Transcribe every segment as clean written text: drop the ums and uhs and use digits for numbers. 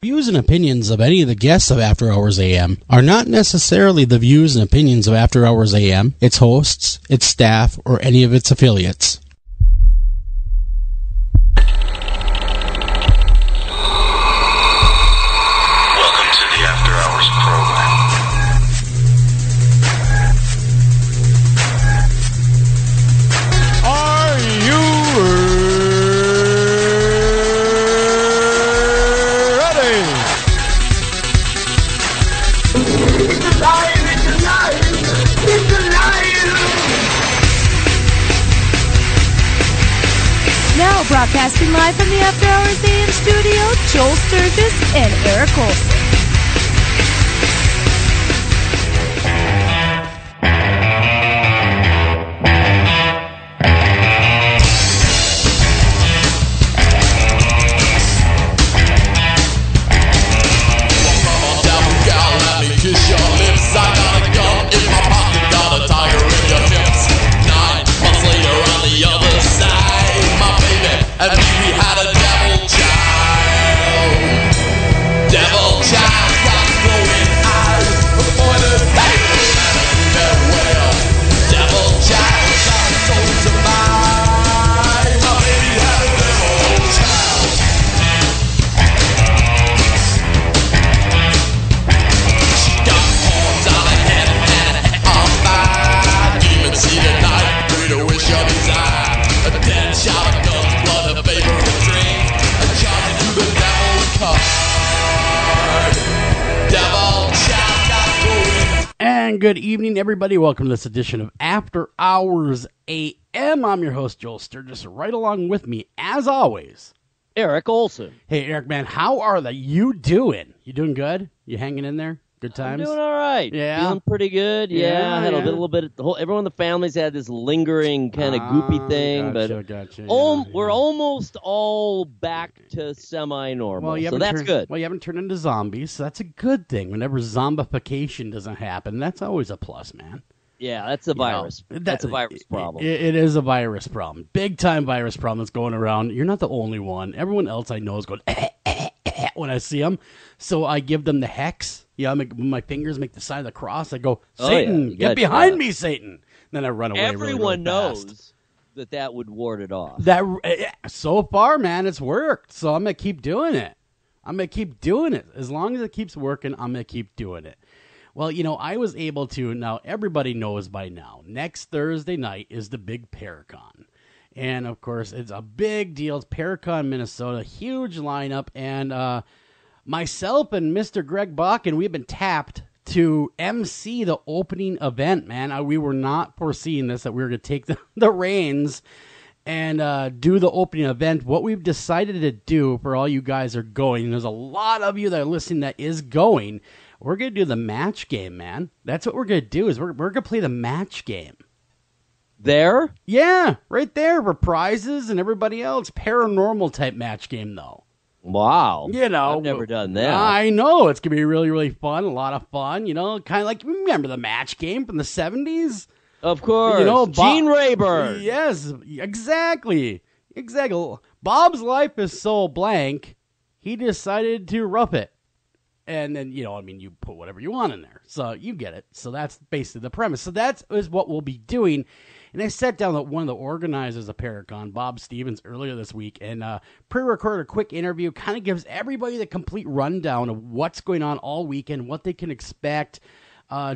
Views and opinions of any of the guests of After Hours AM are not necessarily the views and opinions of After Hours AM, its hosts, its staff, or any of its affiliates. Welcome to the After Hours program. Are you ready? It's alive! It's alive! It's alive! Now broadcasting live from the After Hours AM studio, Joel Sturgis and Eric Olsen. Good evening, everybody. Welcome to this edition of After Hours AM. I'm your host, Joel Sturgis. Right along with me, as always, Eric Olsen. Hey, Eric, man, how are you doing? You doing good? You hanging in there? Good times? I'm doing all right. Yeah. Feeling pretty good. Yeah. I had a little bit. Everyone in the family's had this lingering kind of goopy thing, gotcha, we're almost all back to semi-normal. So that's good. Well, you haven't turned into zombies, so that's a good thing. Whenever zombification doesn't happen, that's always a plus, man. Yeah, that's a virus. That's a virus problem. It is a virus problem. Big time virus problem that's going around. You're not the only one. Everyone else I know is going when I see them. So I give them the hex. Yeah, my fingers make the sign of the cross. I go, Satan, get behind me, Satan. Then I run away. Everyone really knows that would ward it off. So far, man, it's worked. So I'm going to keep doing it. As long as it keeps working, I'm going to keep doing it. Well, I was able to, now everybody knows by now, next Thursday night is the big Paracon. And, of course, it's a big deal. It's Paracon, Minnesota, huge lineup. And myself and Mr. Greg Bakken, we've been tapped to MC the opening event, man. We were not foreseeing this, that we were going to take the reins and do the opening event. What we've decided to do for all you guys are going, and there's a lot of you that are listening that is going, we're going to do the match game, man. That's what we're going to do, is we're going to play the match game. There? Yeah, right there for prizes and everybody else. Paranormal type match game, though. Wow. I've never done that. I know. It's going to be really, really fun. A lot of fun. Kind of like, remember the match game from the 70s? Of course. Gene Rayburn. Yes, exactly. Bob's life is so blank, he decided to rough it. And then, you put whatever you want in there. So you get it. So that's basically the premise. So that is what we'll be doing. And I sat down with one of the organizers of Paracon, Bob Stevens, earlier this week, and pre-recorded a quick interview. Kind of gives everybody the complete rundown of what's going on all weekend, what they can expect,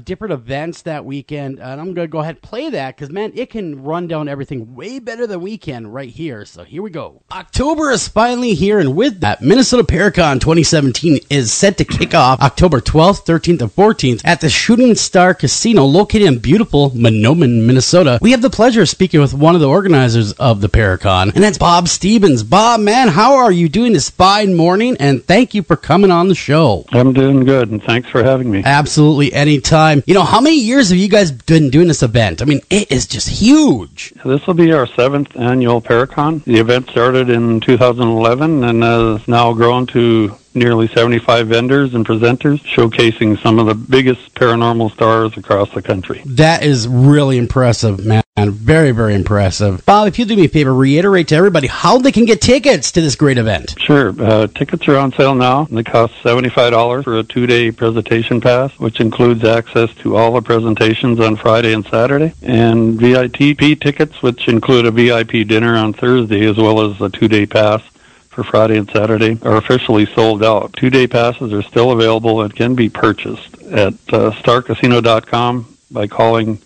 different events that weekend. And I'm going to go ahead and play that because, man, it can run down everything way better than we can right here. So here we go. October is finally here, and with that, Minnesota Paracon 2017 is set to kick off October 12th, 13th, and 14th at the Shooting Star Casino located in beautiful Mahnomen, Minnesota. We have the pleasure of speaking with one of the organizers of the Paracon, and that's Bob Stevens. Bob, man, how are you doing this fine morning? And thank you for coming on the show. I'm doing good, and thanks for having me. Absolutely, anytime. How many years have you guys been doing this event? I mean, it is just huge. This will be our 7th annual Paracon. The event started in 2011 and has now grown to nearly 75 vendors and presenters showcasing some of the biggest paranormal stars across the country. That is really impressive, man. And very, very impressive. Bob, if you do me a favor, reiterate to everybody how they can get tickets to this great event. Sure. Tickets are on sale now. They cost $75 for a 2-day presentation pass, which includes access to all the presentations on Friday and Saturday, and VIP tickets, which include a VIP dinner on Thursday, as well as a 2-day pass for Friday and Saturday, are officially sold out. 2-day passes are still available and can be purchased at starcasino.com by calling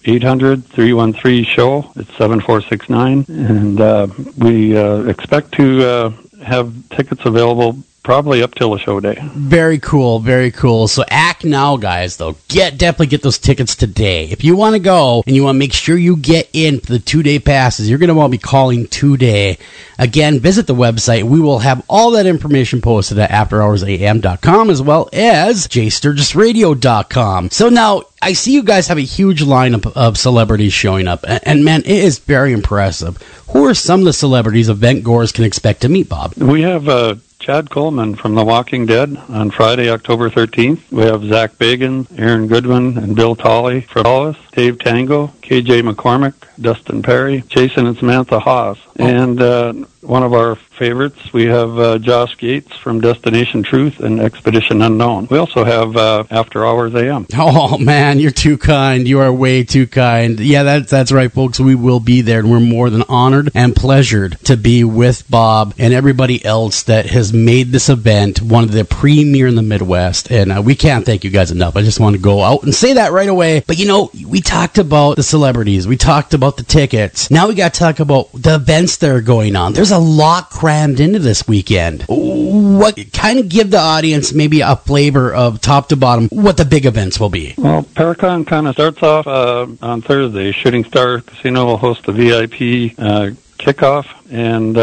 800-313-SHOW. It's 7469. And we expect to have tickets available probably up till the show day. Very cool, very cool. So act now, guys, though. Definitely get those tickets today. If you want to go and you want to make sure you get in for the 2-day passes, you're going to want to be calling today. Again, visit the website. We will have all that information posted at afterhoursam.com as well as jsturgisradio.com. So now, I see you guys have a huge lineup of celebrities showing up, and man, it is very impressive. Who are some of the celebrities event goers can expect to meet, Bob? We have Chad Coleman from The Walking Dead on Friday, October 13th. We have Zach Bagans, Aaron Goodwin, and Bill Tolley, Fred Wallace, Dave Tango, KJ McCormick, Dustin Perry, Jason and Samantha Haas. And one of our favorites, we have Josh Gates from Destination Truth and Expedition Unknown. We also have After Hours AM. Oh, man, you're too kind. You are way too kind. Yeah, that's right, folks. We will be there, and we're more than honored and pleasured to be with Bob and everybody else that has made this event one of the premier in the Midwest. And we can't thank you guys enough. I just want to go out and say that right away. But, you know, we talked about the celebrities. We talked about the tickets. Now we got to talk about the events that are going on. There's a lot crammed into this weekend. What kind of give the audience maybe a flavor of top to bottom what the big events will be? Well, Paracon kind of starts off on Thursday. Shooting Star Casino will host the VIP kickoff, and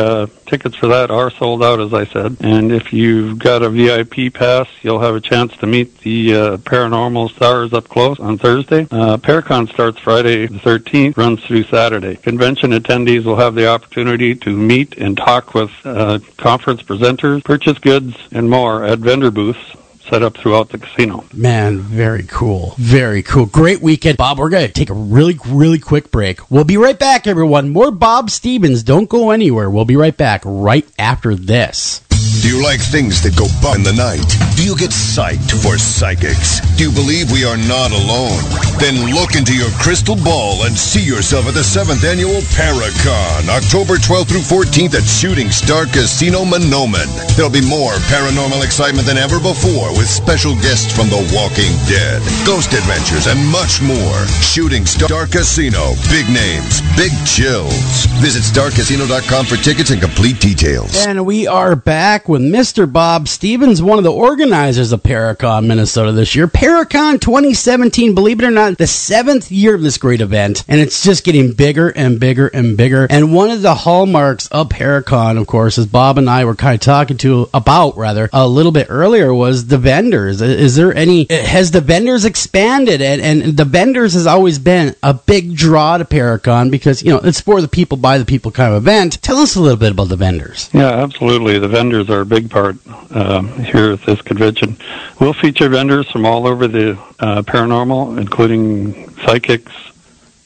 tickets for that are sold out, as I said. And if you've got a VIP pass, you'll have a chance to meet the paranormal stars up close on Thursday. Paracon starts Friday the 13th, runs through Saturday. Convention attendees will have the opportunity to meet and talk with conference presenters, purchase goods, and more at vendor booths set up throughout the casino. Man, very cool. Very cool. Great weekend. Bob, we're going to take a really, really quick break. We'll be right back, everyone. More Bob Stevens. Don't go anywhere. We'll be right back right after this. Do you like things that go bump in the night? Do you get psyched for psychics? Do you believe we are not alone? Then look into your crystal ball and see yourself at the 7th Annual Paracon, October 12th through 14th at Shooting Star Casino, Monoman. There'll be more paranormal excitement than ever before with special guests from The Walking Dead, Ghost Adventures, and much more. Shooting Star Casino. Big names, big chills. Visit starcasino.com for tickets and complete details. And we are back with Mr. Bob Stevens, one of the organizers of Paracon, Minnesota this year. Paracon 2017, believe it or not, the 7th year of this great event, and it's just getting bigger and bigger and bigger. And one of the hallmarks of Paracon, of course, as Bob and I were kind of talking about a little bit earlier, was the vendors. Is there any, has the vendors expanded? And the vendors has always been a big draw to Paracon because, you know, it's for the people, by the people kind of event. Tell us a little bit about the vendors. Yeah, absolutely. The vendors are a big part here at this convention. We'll feature vendors from all over the paranormal, including psychics,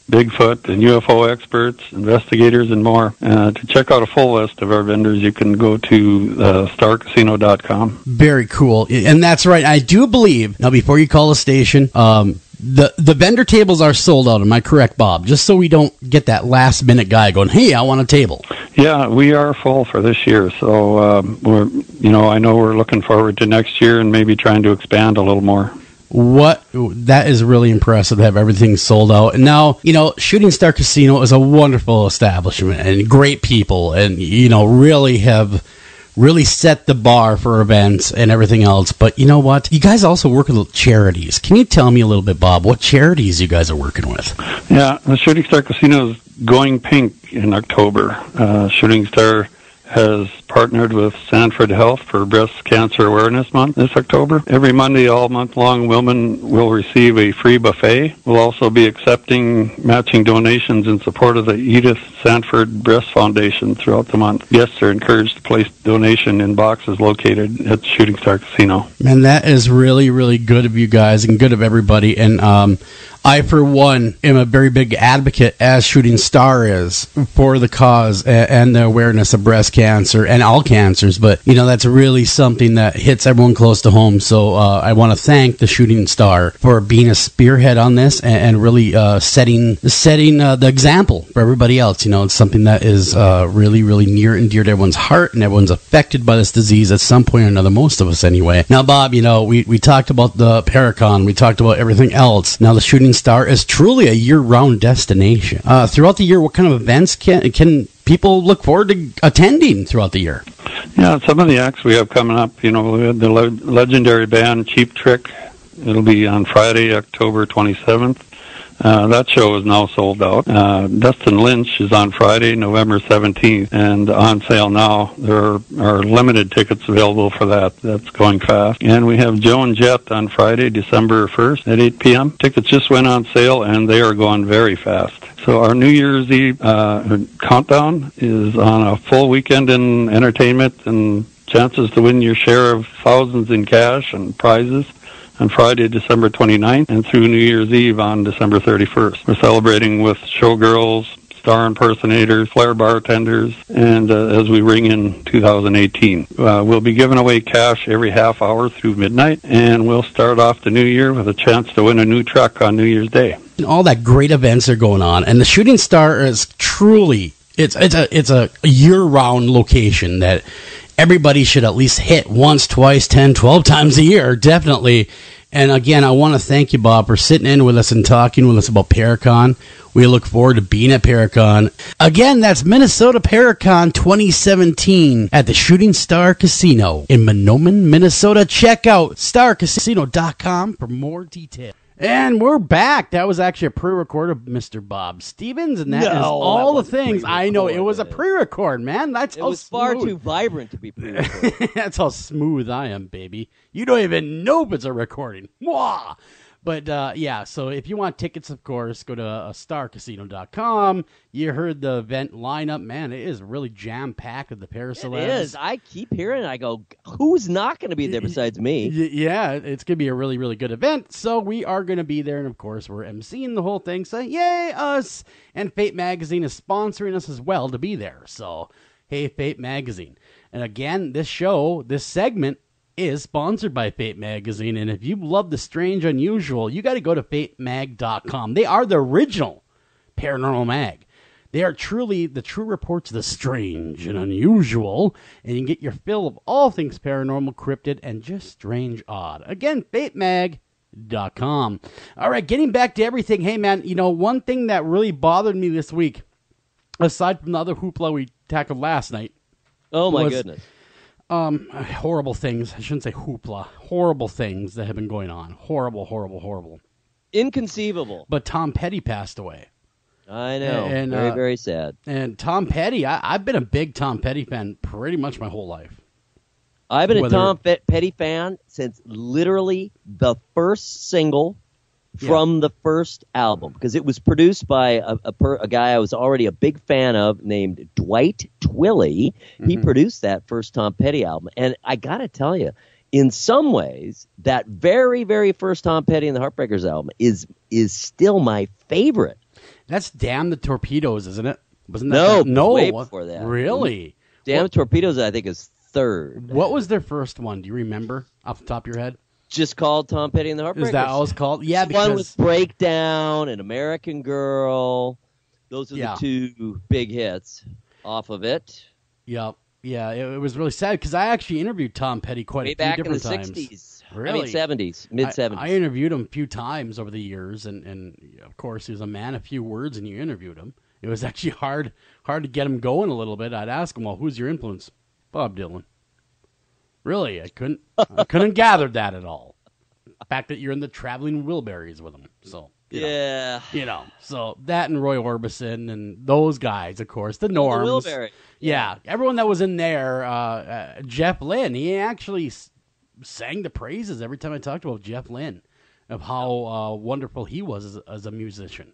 Bigfoot, and UFO experts, investigators, and more. To check out a full list of our vendors, you can go to starcasino.com. Very cool. And that's right. I do believe, now before you call the station, the vendor tables are sold out. Am I correct, Bob? Just so we don't get that last minute guy going, hey, I want a table. Yeah, we are full for this year. So I know we're looking forward to next year and maybe trying to expand a little more. That is really impressive to have everything sold out. And now, you know, Shooting Star Casino is a wonderful establishment and great people, and, you know, really set the bar for events and everything else. But you know what? You guys also work with charities. Can you tell me a little bit, Bob, what charities you guys are working with? Yeah, the Shooting Star Casino is going pink in October. Shooting Star has partnered with Sanford Health for Breast Cancer Awareness Month this October. Every Monday all month long, women will receive a free buffet. We'll also be accepting matching donations in support of the Edith Sanford Breast Foundation throughout the month. Guests are encouraged to place donation in boxes located at Shooting Star Casino. Man, that is really, really good of you guys and good of everybody. And I, for one, am a very big advocate, as Shooting Star is, for the cause and the awareness of breast cancer and all cancers. But, that's really something that hits everyone close to home. So I want to thank the Shooting Star for being a spearhead on this and really setting the example for everybody else. It's something that is really, really near and dear to everyone's heart, and everyone's affected by this disease at some point or another, most of us anyway. Now, Bob, we talked about the Paracon. We talked about everything else. Now, the Shooting Star is truly a year-round destination. Throughout the year, what kind of events can people look forward to attending throughout the year? Yeah, some of the acts we have coming up, we have the legendary band Cheap Trick. It'll be on Friday, October 27th. That show is now sold out. Dustin Lynch is on Friday, November 17th, and on sale now. There are limited tickets available for that. That's going fast. And we have Joe and Jet on Friday, December 1st at 8 p.m. Tickets just went on sale, and they are going very fast. So our New Year's Eve countdown is on a full weekend in entertainment and chances to win your share of thousands in cash and prizes on Friday, December 29th, and through New Year's Eve on December 31st. We're celebrating with showgirls, star impersonators, flair bartenders, and as we ring in 2018. We'll be giving away cash every half hour through midnight, and we'll start off the new year with a chance to win a new truck on New Year's Day. All that great events are going on, and the Shooting Star is truly, it's a year-round location that everybody should at least hit once, twice, 10, 12 times a year, definitely. And again, I want to thank you, Bob, for sitting in with us and talking with us about Paracon. We look forward to being at Paracon. Again, that's Minnesota Paracon 2017 at the Shooting Star Casino in Mahnomen, Minnesota. Check out starcasino.com for more details. And we're back. That was actually a pre-record of Mr. Bob Stevens, and that is all the things. I know it was a pre-record, man. That's how it was far too vibrant to be pre-recorded. That's how smooth I am, baby. You don't even know if it's a recording. Mwah! But, yeah, so if you want tickets, of course, go to starcasino.com. You heard the event lineup. Man, it is really jam-packed with the Paracelebs. It is. I keep hearing it. I go, who's not going to be there besides me? Yeah, it's going to be a really, really good event. So we are going to be there, and, of course, we're emceeing the whole thing. So, yay, us! And Fate Magazine is sponsoring us as well to be there. So, hey, Fate Magazine. And, again, this segment, is sponsored by Fate Magazine, and if you love the strange, unusual, you got to go to fatemag.com. They are the original paranormal mag. They are truly the true reports of the strange and unusual, and you can get your fill of all things paranormal, cryptid, and just strange odd. Again, fatemag.com. All right, getting back to everything. Hey, man, one thing that really bothered me this week, aside from the other hoopla we tackled last night. Oh, my goodness. Horrible things. I shouldn't say hoopla. Horrible things that have been going on. Horrible, horrible, horrible. Inconceivable. But Tom Petty passed away. I know. And, very, very sad. And Tom Petty, I've been a big Tom Petty fan pretty much my whole life. I've been a Tom Petty fan since literally the first single from the first album, because it was produced by a guy I was already a big fan of named Dwight Twilley. Mm-hmm. He produced that first Tom Petty album. And I got to tell you, in some ways, that very, very first Tom Petty and the Heartbreakers album is still my favorite. That's Damn the Torpedoes, isn't it? Wasn't that no, way before that. Really? Damn the Torpedoes, I think, is third. What was their first one? Do you remember off the top of your head? Just called Tom Petty and the Heartbreakers. Is that all it's called? Yeah, because one was Breakdown and American Girl. Those are the two big hits off of it. Yep. Yeah, it was really sad because I actually interviewed Tom Petty quite a few different times. Way back in the 60s. Really? I mean, 70s, mid-70s. I interviewed him a few times over the years, and of course, he was a man of few words, and you interviewed him. It was actually hard to get him going a little bit. I'd ask him, well, who's your influence? Bob Dylan. Really, I couldn't gather that at all. The fact that you're in the Traveling Wilburys with him, so so that and Roy Orbison and those guys, of course, the Norms. Yeah, everyone that was in there. Jeff Lynne, he actually sang the praises every time I talked about Jeff Lynne of how wonderful he was as a musician.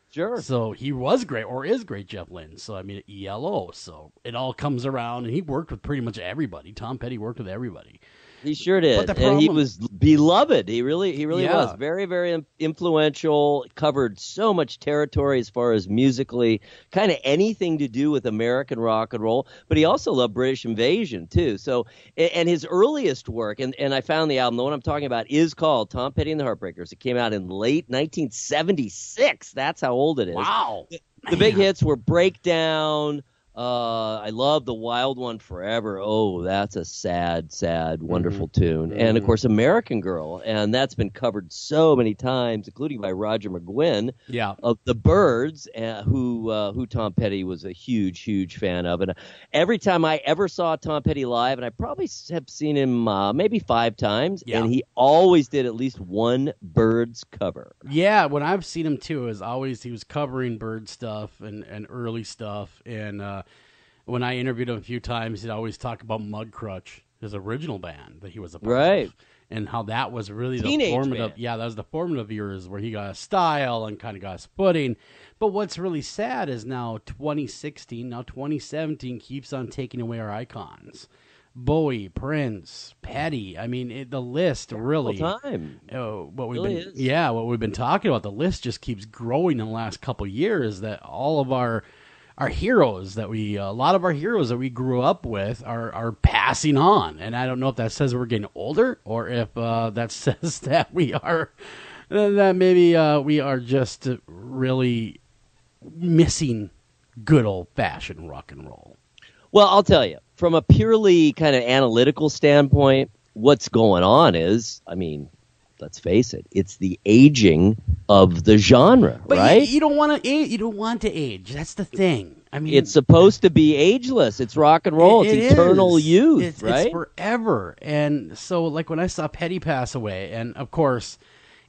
Sure. So he was great, or is great, Jeff Lynne. So, I mean, ELO. So it all comes around, and he worked with pretty much everybody. Tom Petty worked with everybody. He sure did, and he was beloved. He really was very, very influential. Covered so much territory as far as musically, kind of anything to do with American rock and roll. But he also loved British invasion too. So, and his earliest work, and I found the album. The one I'm talking about is called Tom Petty and the Heartbreakers. It came out in late 1976. That's how old it is. Wow. The big hits were Breakdown. I love The Wild One Forever. Oh, that's a sad, wonderful tune. And, of course, American Girl. And that's been covered so many times, including by Roger McGuinn of the Byrds, who Tom Petty was a huge, huge fan of. And every time I ever saw Tom Petty live, and I probably have seen him maybe 5 times, and he always did at least one Byrds cover. Yeah, when I've seen him, too, is always he was covering Byrd stuff and early stuff. And when I interviewed him a few times, he'd always talk about Mudcrutch, his original band that he was a part of, and how that was really the formative. Band. Yeah, that was the formative years where he got a style and kind of got his footing. But what's really sad is now 2016, now 2017 keeps on taking away our icons. Bowie, Prince, Petty. I mean, the list really. Time. What we've been talking about. The list just keeps growing in the last couple of years. That all of our heroes a lot of our heroes that we grew up with are passing on. And I don't know if that says we're getting older or if that says that we are just really missing good old fashioned rock and roll. Well, I'll tell you, from a purely kind of analytical standpoint, what's going on is, I mean, let's face it, it's the aging of the genre, but right? You don't want to age. You don't want to age. That's the thing. I mean, it's supposed to be ageless. It's rock and roll. It's eternal youth, right? It's forever. And so, like when I saw Petty pass away, and of course,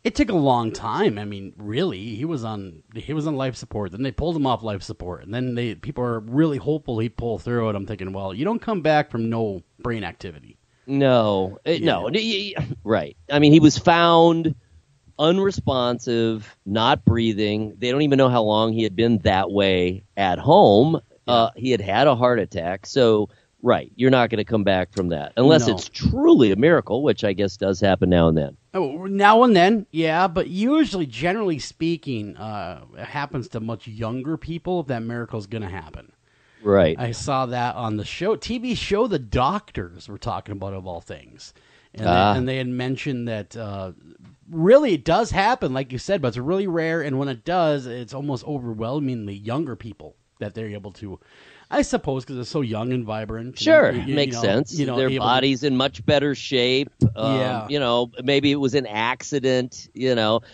it took a long time. I mean, really, he was on life support. Then they pulled him off life support, and then people are really hopeful he'd pull through it. I'm thinking, well, you don't come back from no brain activity. No, right. I mean, he was found unresponsive, not breathing. They don't even know how long he had been that way at home. He had a heart attack. So, right, you're not going to come back from that unless it's truly a miracle, which I guess does happen now and then. Oh, now and then, yeah, but usually, generally speaking, it happens to much younger people if that miracle is going to happen. Right. I saw that on the TV show The Doctors were talking about, of all things. And they had mentioned that really it does happen, like you said, but it's really rare. And when it does, it's almost overwhelmingly younger people that they're able to, I suppose, because they're so young and vibrant. Sure, makes sense. Their body's in much better shape. Maybe it was an accident,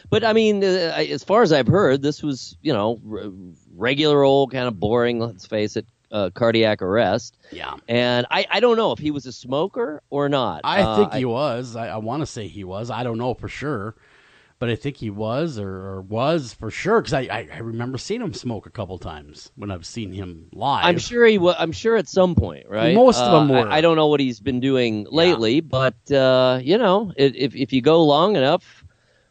But, I mean, as far as I've heard, this was, regular old kind of boring, let's face it, cardiac arrest. Yeah. And I don't know if he was a smoker or not. I think he was. I want to say he was. I don't know for sure. But I think he was or was for sure, because I remember seeing him smoke a couple times when I've seen him live. I'm sure he was. I'm sure at some point, right? Most of them were. I don't know what he's been doing lately, but if you go long enough,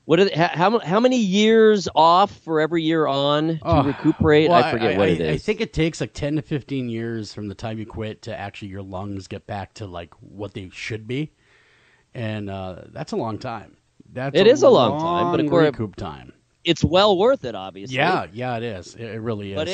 how many years off for every year on to recuperate? Well, I forget what it is. I think it takes like 10 to 15 years from the time you quit to actually your lungs get back to like what they should be, and that's a long time. It is a long time, but of course, recoup time. It's well worth it, obviously. Yeah, it is. It really is. But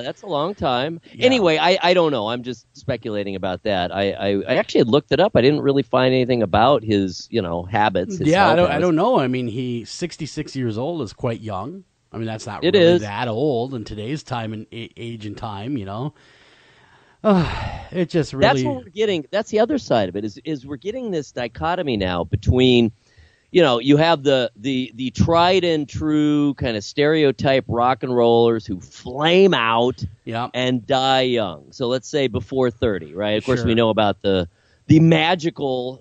that's a long time. Yeah. Anyway, I don't know. I'm just speculating about that. I actually had looked it up. I didn't really find anything about his, habits. I don't know. I mean, he's 66 years old is quite young. I mean, that's not really that old in today's time and age and time, It just really. That's what we're getting. That's the other side of it is we're getting this dichotomy now between. You have the tried and true kind of stereotype rock and rollers who flame out and die young. So let's say before 30, right? Of course, we know about the magical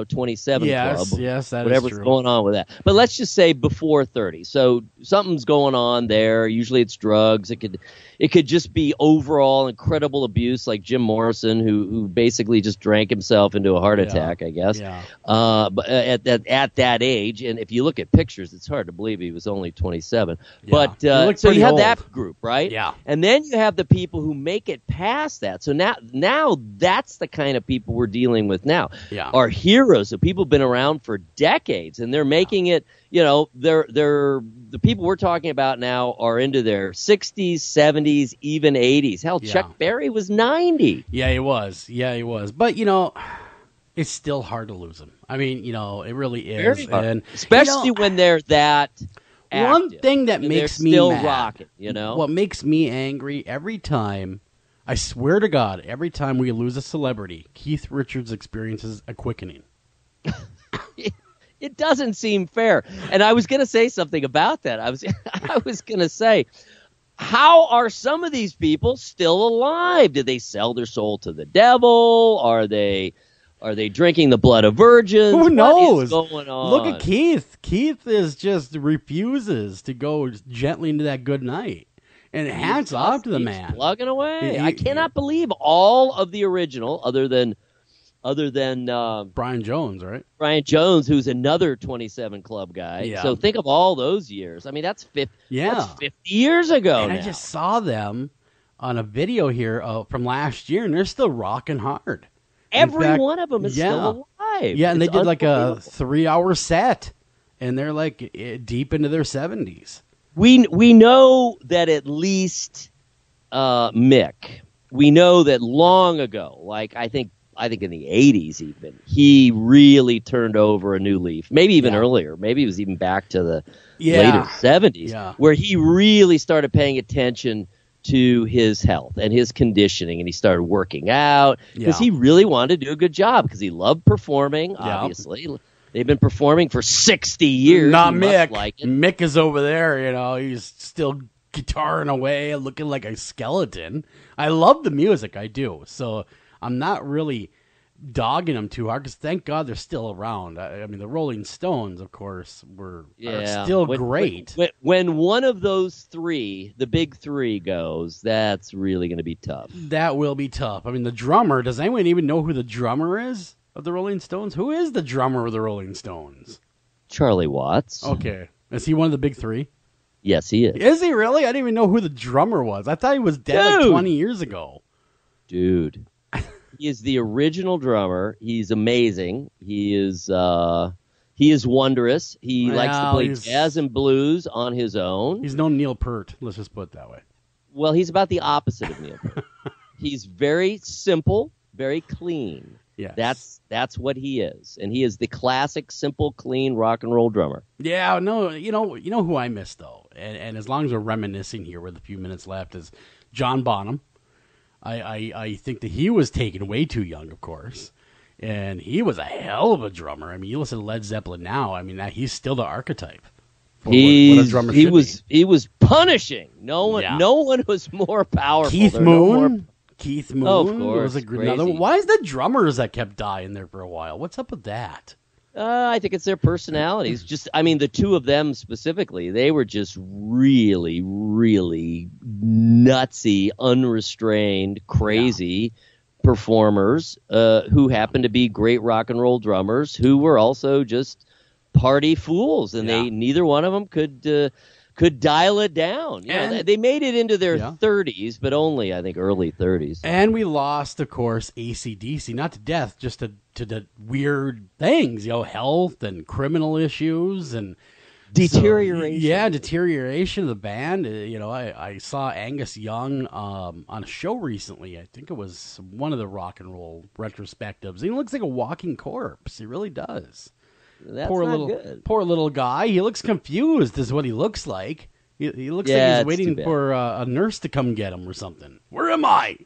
27 club. Yes, that whatever's is true. going on with that. But let's just say before 30. So something's going on there. Usually it's drugs. It could just be overall incredible abuse, like Jim Morrison, who basically just drank himself into a heart attack, I guess. Yeah. But at that age, and if you look at pictures, it's hard to believe he was only 27. Yeah. But so you have old. that group, right? Yeah. And then you have the people who make it past that. So now that's the kind of people we're dealing with now. Yeah. Are heroes of people who've been around for decades, and they're making it. They're the people we're talking about now are into their 60s, 70s, even 80s. Hell, Chuck Berry was 90. Yeah, he was. But it's still hard to lose him. I mean, it really is. Very hard. And especially when they're that active. One thing that makes me still mad, rocking, what makes me angry every time, I swear to God, every time we lose a celebrity, Keith Richards experiences a quickening. It doesn't seem fair. And I was going to say something about that. I was going to say, how are some of these people still alive? Did they sell their soul to the devil? Are they drinking the blood of virgins? Who knows? What is going on? Look at Keith. Keith refuses to go gently into that good night. And hats off to the man. Plugging away. I cannot believe all of the original, other than Brian Jones, right? Brian Jones, who's another 27 Club guy. Yeah. So think of all those years. I mean, that's 50 years ago and now. I just saw them on a video here from last year, and they're still rocking hard. Every one of them is still alive. Yeah, and it's they did like a 3-hour set, and they're like deep into their 70s. We know that at least Mick. We know that long ago, like I think in the 80s even, he really turned over a new leaf. Maybe even earlier. Maybe it was even back to the later 70s, where he really started paying attention to his health and his conditioning, and he started working out because he really wanted to do a good job because he loved performing, obviously. They've been performing for 60 years. Not Mick. Like it. Mick is over there, he's still guitaring away, looking like a skeleton. I love the music, I do. So I'm not really dogging them too hard because thank God they're still around. I mean, the Rolling Stones, of course, are still great. When one of those three, the big three, goes, that's really going to be tough. That will be tough. I mean, the drummer, does anyone even know who the drummer is of the Rolling Stones? Who is the drummer of the Rolling Stones? Charlie Watts. Okay. Is he one of the big three? Yes, he is. Is he really? I didn't even know who the drummer was. I thought he was dead like 20 years ago. Dude. He is the original drummer. He's amazing. He is wondrous. He likes to play jazz and blues on his own. He's no Neil Peart. Let's just put it that way. Well, he's about the opposite of Neil Peart. He's very simple, very clean. Yes. That's what he is. And he is the classic, simple, clean rock and roll drummer. Yeah, no, you know who I miss, though? And as long as we're reminiscing here with a few minutes left, is John Bonham. I think that he was taken way too young, of course. And he was a hell of a drummer. I mean, you listen to Led Zeppelin now, I mean, he's still the archetype. For what a drummer should be. He was punishing. No one was more powerful. Keith Moon. Keith Moon. Oh, of course. Was another one. Why is the drummers that kept dying there for a while? What's up with that? I think it's their personalities. The two of them specifically, they were just really, really nutsy, unrestrained, crazy performers who happened to be great rock and roll drummers who were also just party fools, and neither one of them could dial it down. They made it into their 30s, but only, I think, early 30s. And we lost, of course, AC/DC, not to death, just to the weird things, health and criminal issues and deterioration. Deterioration of the band. I saw Angus Young on a show recently. I think it was one of the rock and roll retrospectives. He looks like a walking corpse. He really does. That's good. Poor little guy. He looks confused is what he looks like. He looks like he's waiting for a nurse to come get him or something. Where am I?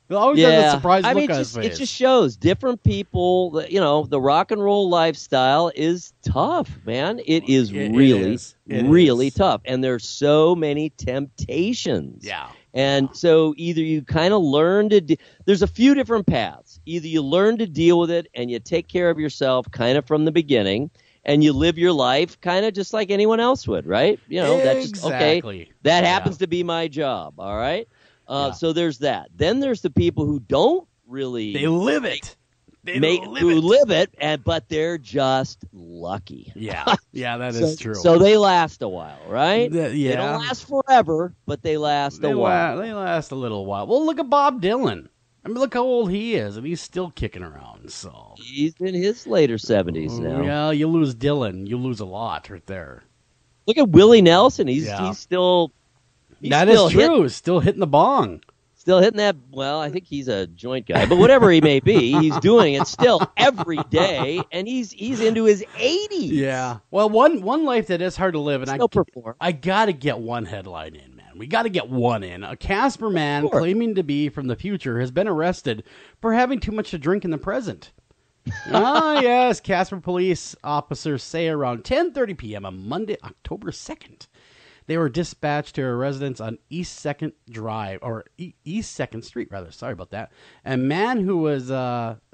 He always has a surprised look on his face. It just shows different people, the rock and roll lifestyle is tough, man. It is really tough. And there's so many temptations. Yeah. And so either you kind of learn there's a few different paths. Either you learn to deal with it and you take care of yourself kind of from the beginning, and you live your life kind of just like anyone else would, right? That's just, okay, that happens to be my job, all right? So there's that. Then there's the people who don't really... They live it. Live it, but they're just lucky. Yeah, that is true. So they last a while, right? They don't last forever, but they last a while. They last a little while. Well, look at Bob Dylan. I mean, look how old he is, and he's still kicking around. So He's in his later 70s now. Yeah, you lose Dylan, you lose a lot right there. Look at Willie Nelson. He's still. That is true. Still hitting the bong. Still hitting that. Well, I think he's a joint guy, but whatever he may be, he's doing it still every day, and he's into his 80s. Yeah. Well, one life that is hard to live, and still perform. I got to get one headline in, man. We got to get one in. A Casper man claiming to be from the future has been arrested for having too much to drink in the present. Yes, Casper police officers say around 10:30 p.m. on Monday, October 2nd. They were dispatched to a residence on East 2nd Drive, or East 2nd Street, rather. Sorry about that. A man who was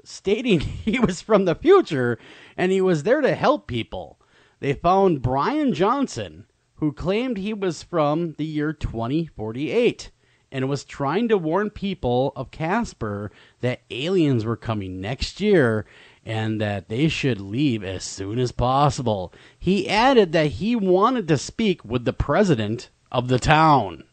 stating he was from the future, and he was there to help people. They found Brian Johnson, who claimed he was from the year 2048, and was trying to warn people of Casper that aliens were coming next year, and that they should leave as soon as possible. He added that he wanted to speak with the president of the town.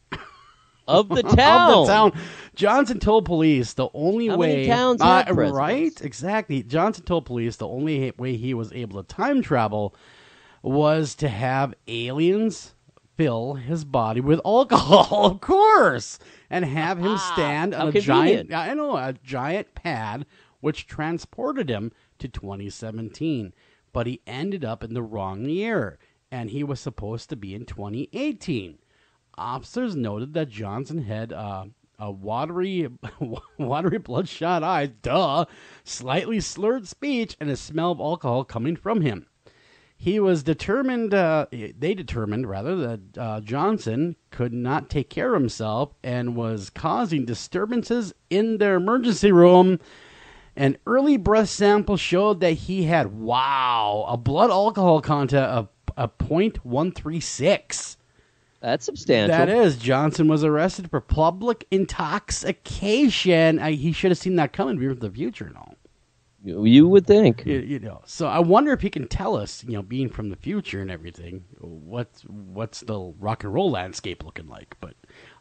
Of the town? Of the town. Johnson told police the only way... Many towns have presidents? Right? Exactly. Johnson told police the only way he was able to time travel was to have aliens fill his body with alcohol, of course, and have him stand on a giant pad, which transported him to 2017. But he ended up in the wrong year, and he was supposed to be in 2018. Officers noted that Johnson had a watery bloodshot eyes, slightly slurred speech, and a smell of alcohol coming from him. They determined that Johnson could not take care of himself and was causing disturbances in their emergency room. An early breath sample showed that he had, a blood alcohol content of a 0.136. That's substantial. That is. Johnson was arrested for public intoxication. He should have seen that coming from the future, no? You would think. So I wonder if he can tell us, being from the future and everything, what's the rock and roll landscape looking like. But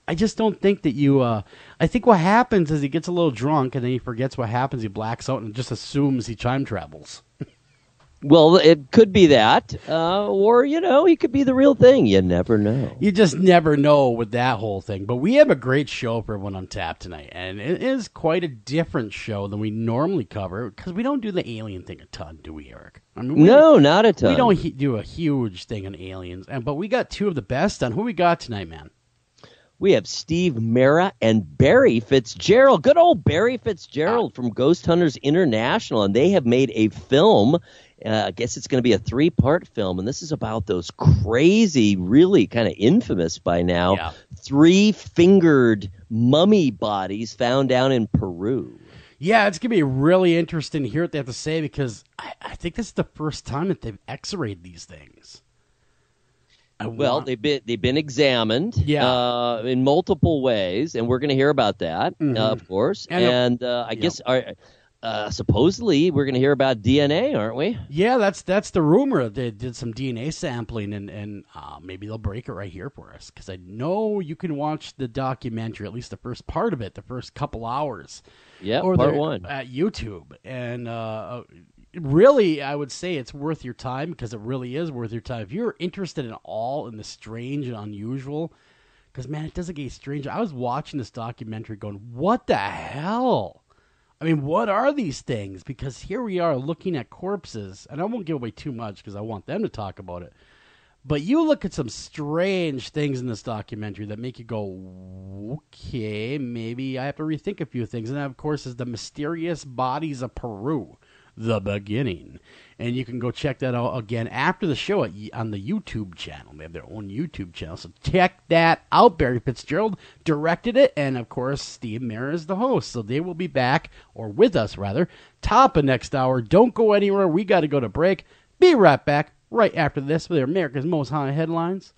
I just don't think that I think what happens is he gets a little drunk and then he forgets what happens. He blacks out and just assumes he time travels. Well, it could be that. Or, he could be the real thing. You never know. You just never know with that whole thing. But we have a great show for everyone on tap tonight. And it is quite a different show than we normally cover because we don't do the alien thing a ton, do we, Eric? No, not a ton. We don't do a huge thing on aliens. But we got two of the best on. Who we got tonight, man? We have Steve Mera and Barry Fitzgerald. Good old Barry Fitzgerald from Ghost Hunters International. And they have made a film. I guess it's going to be a 3-part film. And this is about those crazy, really kind of infamous by now, 3-fingered mummy bodies found down in Peru. Yeah, it's going to be really interesting to hear what they have to say because I think this is the first time that they've x-rayed these things. They've been examined in multiple ways, and we're going to hear about that, of course. And I guess supposedly we're going to hear about DNA, aren't we? Yeah, that's the rumor. They did some DNA sampling, and maybe they'll break it right here for us because I know you can watch the documentary, at least the first part of it, the first couple hours. Yeah, part one at YouTube, and. Really, I would say it's worth your time because it really is worth your time. If you're interested in the strange and unusual, because, man, it doesn't get strange. I was watching this documentary going, what the hell? I mean, what are these things? Because here we are looking at corpses, and I won't give away too much because I want them to talk about it. But you look at some strange things in this documentary that make you go, okay, maybe I have to rethink a few things. And that, of course, is the mysterious bodies of Peru. The beginning. And you can go check that out again after the show on the YouTube channel. They have their own YouTube channel. So check that out. Barry Fitzgerald directed it. And, of course, Steve Mera is the host. So they will be back, or with us, rather, top of next hour. Don't go anywhere. We got to go to break. Be right back right after this with America's Most Haunted Headlines.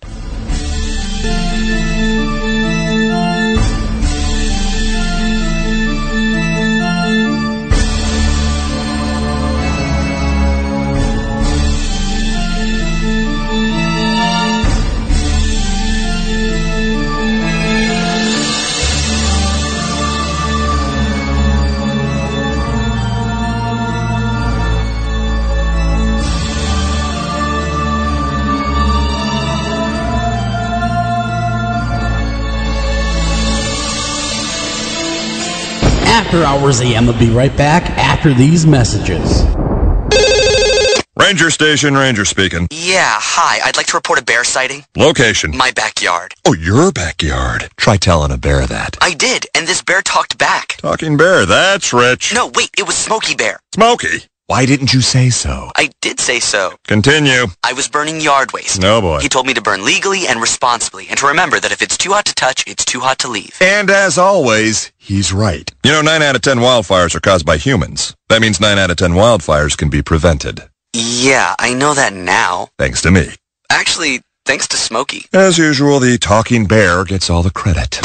After Hours AM will be right back after these messages. Ranger Station, Ranger speaking. Yeah, hi. I'd like to report a bear sighting. Location. My backyard. Oh, your backyard. Try telling a bear that. I did, and this bear talked back. Talking bear, that's rich. No, wait, it was Smokey Bear. Smokey. Why didn't you say so? I did say so. Continue. I was burning yard waste. No, boy. He told me to burn legally and responsibly, and to remember that if it's too hot to touch, it's too hot to leave. And as always, he's right. You know, 9 out of 10 wildfires are caused by humans. That means 9 out of 10 wildfires can be prevented. Yeah, I know that now. Thanks to me. Actually, thanks to Smokey. As usual, the talking bear gets all the credit.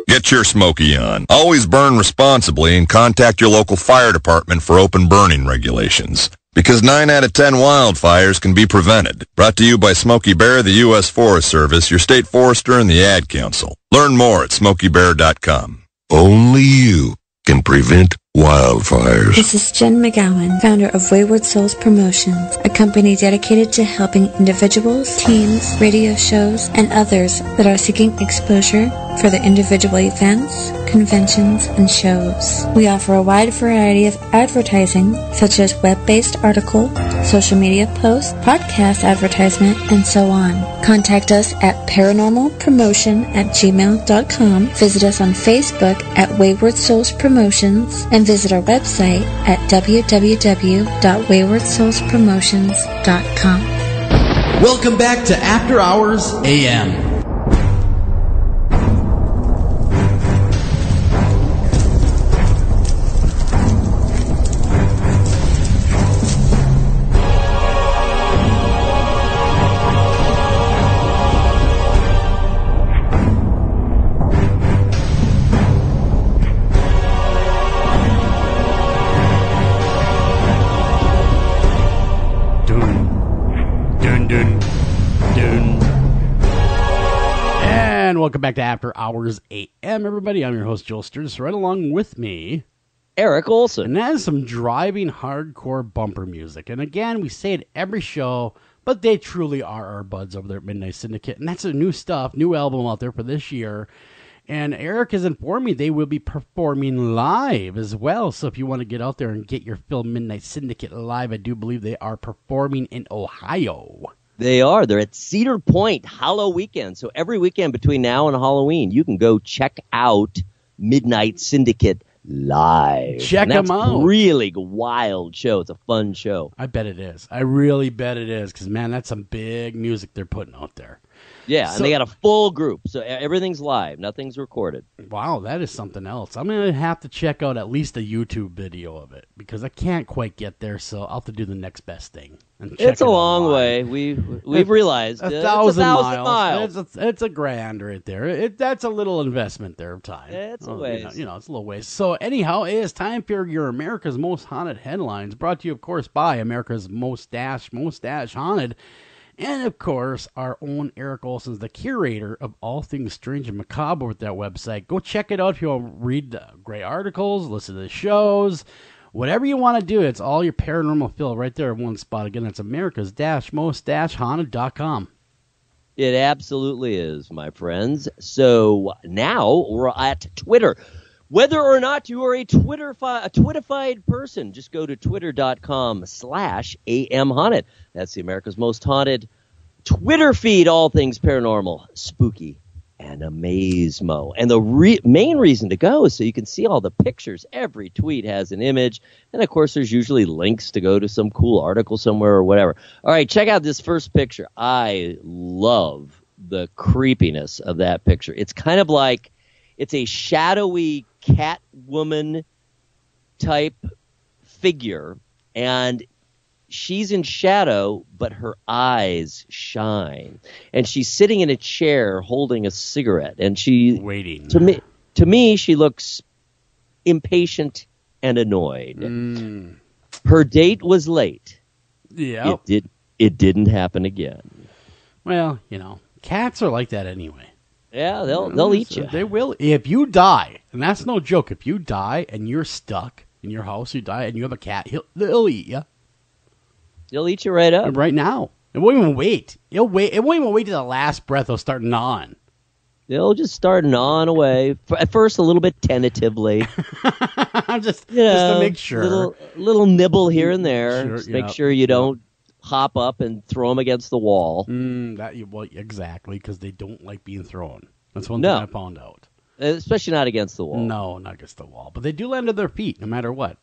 Get your Smokey on. Always burn responsibly and contact your local fire department for open burning regulations. Because 9 out of 10 wildfires can be prevented. Brought to you by Smokey Bear, the U.S. Forest Service, your state forester, and the Ad Council. Learn more at smokeybear.com. Only you can prevent wildfires. This is Jen McGowan, founder of Wayward Souls Promotions, a company dedicated to helping individuals, teams, radio shows, and others that are seeking exposure for their individual events, conventions, and shows. We offer a wide variety of advertising, such as web-based article, social media posts, podcast advertisement, and so on. Contact us at paranormalpromotion@gmail.com, visit us on Facebook at Wayward Souls Promotions, and visit our website at www.waywardsoulspromotions.com. Welcome back to After Hours AM. And welcome back to After Hours AM, everybody. I'm your host, Joel Sturgis. Right along with me, Eric Olsen. And that is some driving hardcore bumper music. And again, we say it every show, but they truly are our buds over there at Midnight Syndicate. And that's a new stuff, new album out there for this year. And Eric has informed me they will be performing live as well. So if you want to get out there and get your fill Midnight Syndicate live, I do believe they are performing in Ohio. They are. They're at Cedar Point Hollow Weekend. So every weekend between now and Halloween, you can go check out Midnight Syndicate live. Check them out. Really wild show. It's a fun show. I bet it is. I really bet it is. Because, man, that's some big music they're putting out there. Yeah, So- and they got a full group. So everything's live. Nothing's recorded. Wow, that is something else. I'm going to have to check out at least a YouTube video of it. Because I can't quite get there. So I'll have to do the next best thing. And check It's a it out long live. way. We've realized. A It's thousand 1,000 miles. miles. It's a grand right there. That's a little investment there of time. It's a Oh, ways. You know, it's a little ways. So anyhow, it is time for your America's Most Haunted headlines, brought to you, of course, by America's Most Dash Haunted. And, of course, our own Eric Olsen is the curator of all things strange and macabre over at that website. Go check it out if you want to read the great articles, listen to the shows, whatever you want to do. It's all your paranormal fill right there in one spot. Again, that's America's-most-haunted.com. It absolutely is, my friends. So now we're at Twitter. Whether or not you are a Twitterfied person, just go to twitter.com/AMHaunted. That's the America's Most Haunted Twitter feed, all things paranormal, spooky, and amazemo. And the main reason to go is so you can see all the pictures. Every tweet has an image. And, of course, there's usually links to go to some cool article somewhere or whatever. All right, check out this first picture. I love the creepiness of that picture. It's kind of like it's a shadowy Catwoman type figure, and she's in shadow, but her eyes shine. And she's sitting in a chair holding a cigarette, and she waiting. To me, she looks impatient and annoyed. Her date was late. Yeah. It didn't happen again. Well, you know, cats are like that anyway. Yeah, they'll eat you. They will. If you die, and that's no joke, if you die and you're stuck in your house, you die, and you have a cat, they'll eat you. They'll eat you right up. Right now. It won't even wait. It won't even wait to the last breath. They'll start gnawing. They'll just start gnawing away. At first, a little bit tentatively. just to make sure. Little nibble here and there. Sure, just make sure you don't hop up and throw them against the wall. Exactly, because they don't like being thrown. That's one thing I found out. Especially not against the wall. No, not against the wall. But they do land on their feet, no matter what.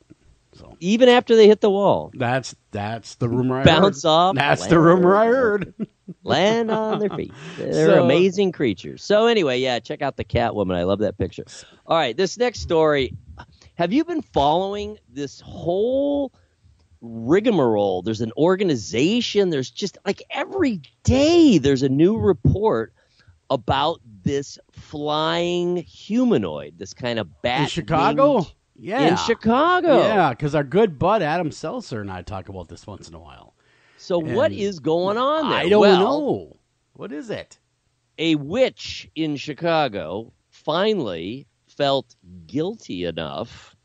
So even after they hit the wall. That's the rumor I heard. Bounce off. That's the rumor I heard. Land on their feet. They're amazing creatures. So anyway, check out the Catwoman. I love that picture. All right, this next story. Have you been following this whole rigmarole? There's an organization. There's just like every day there's a new report about this flying humanoid, this kind of bat. In Chicago? Yeah. In Chicago. Yeah, because our good bud Adam Seltzer and I talk about this once in a while. So what is going on there? I don't know. What is it? A witch in Chicago finally felt guilty enough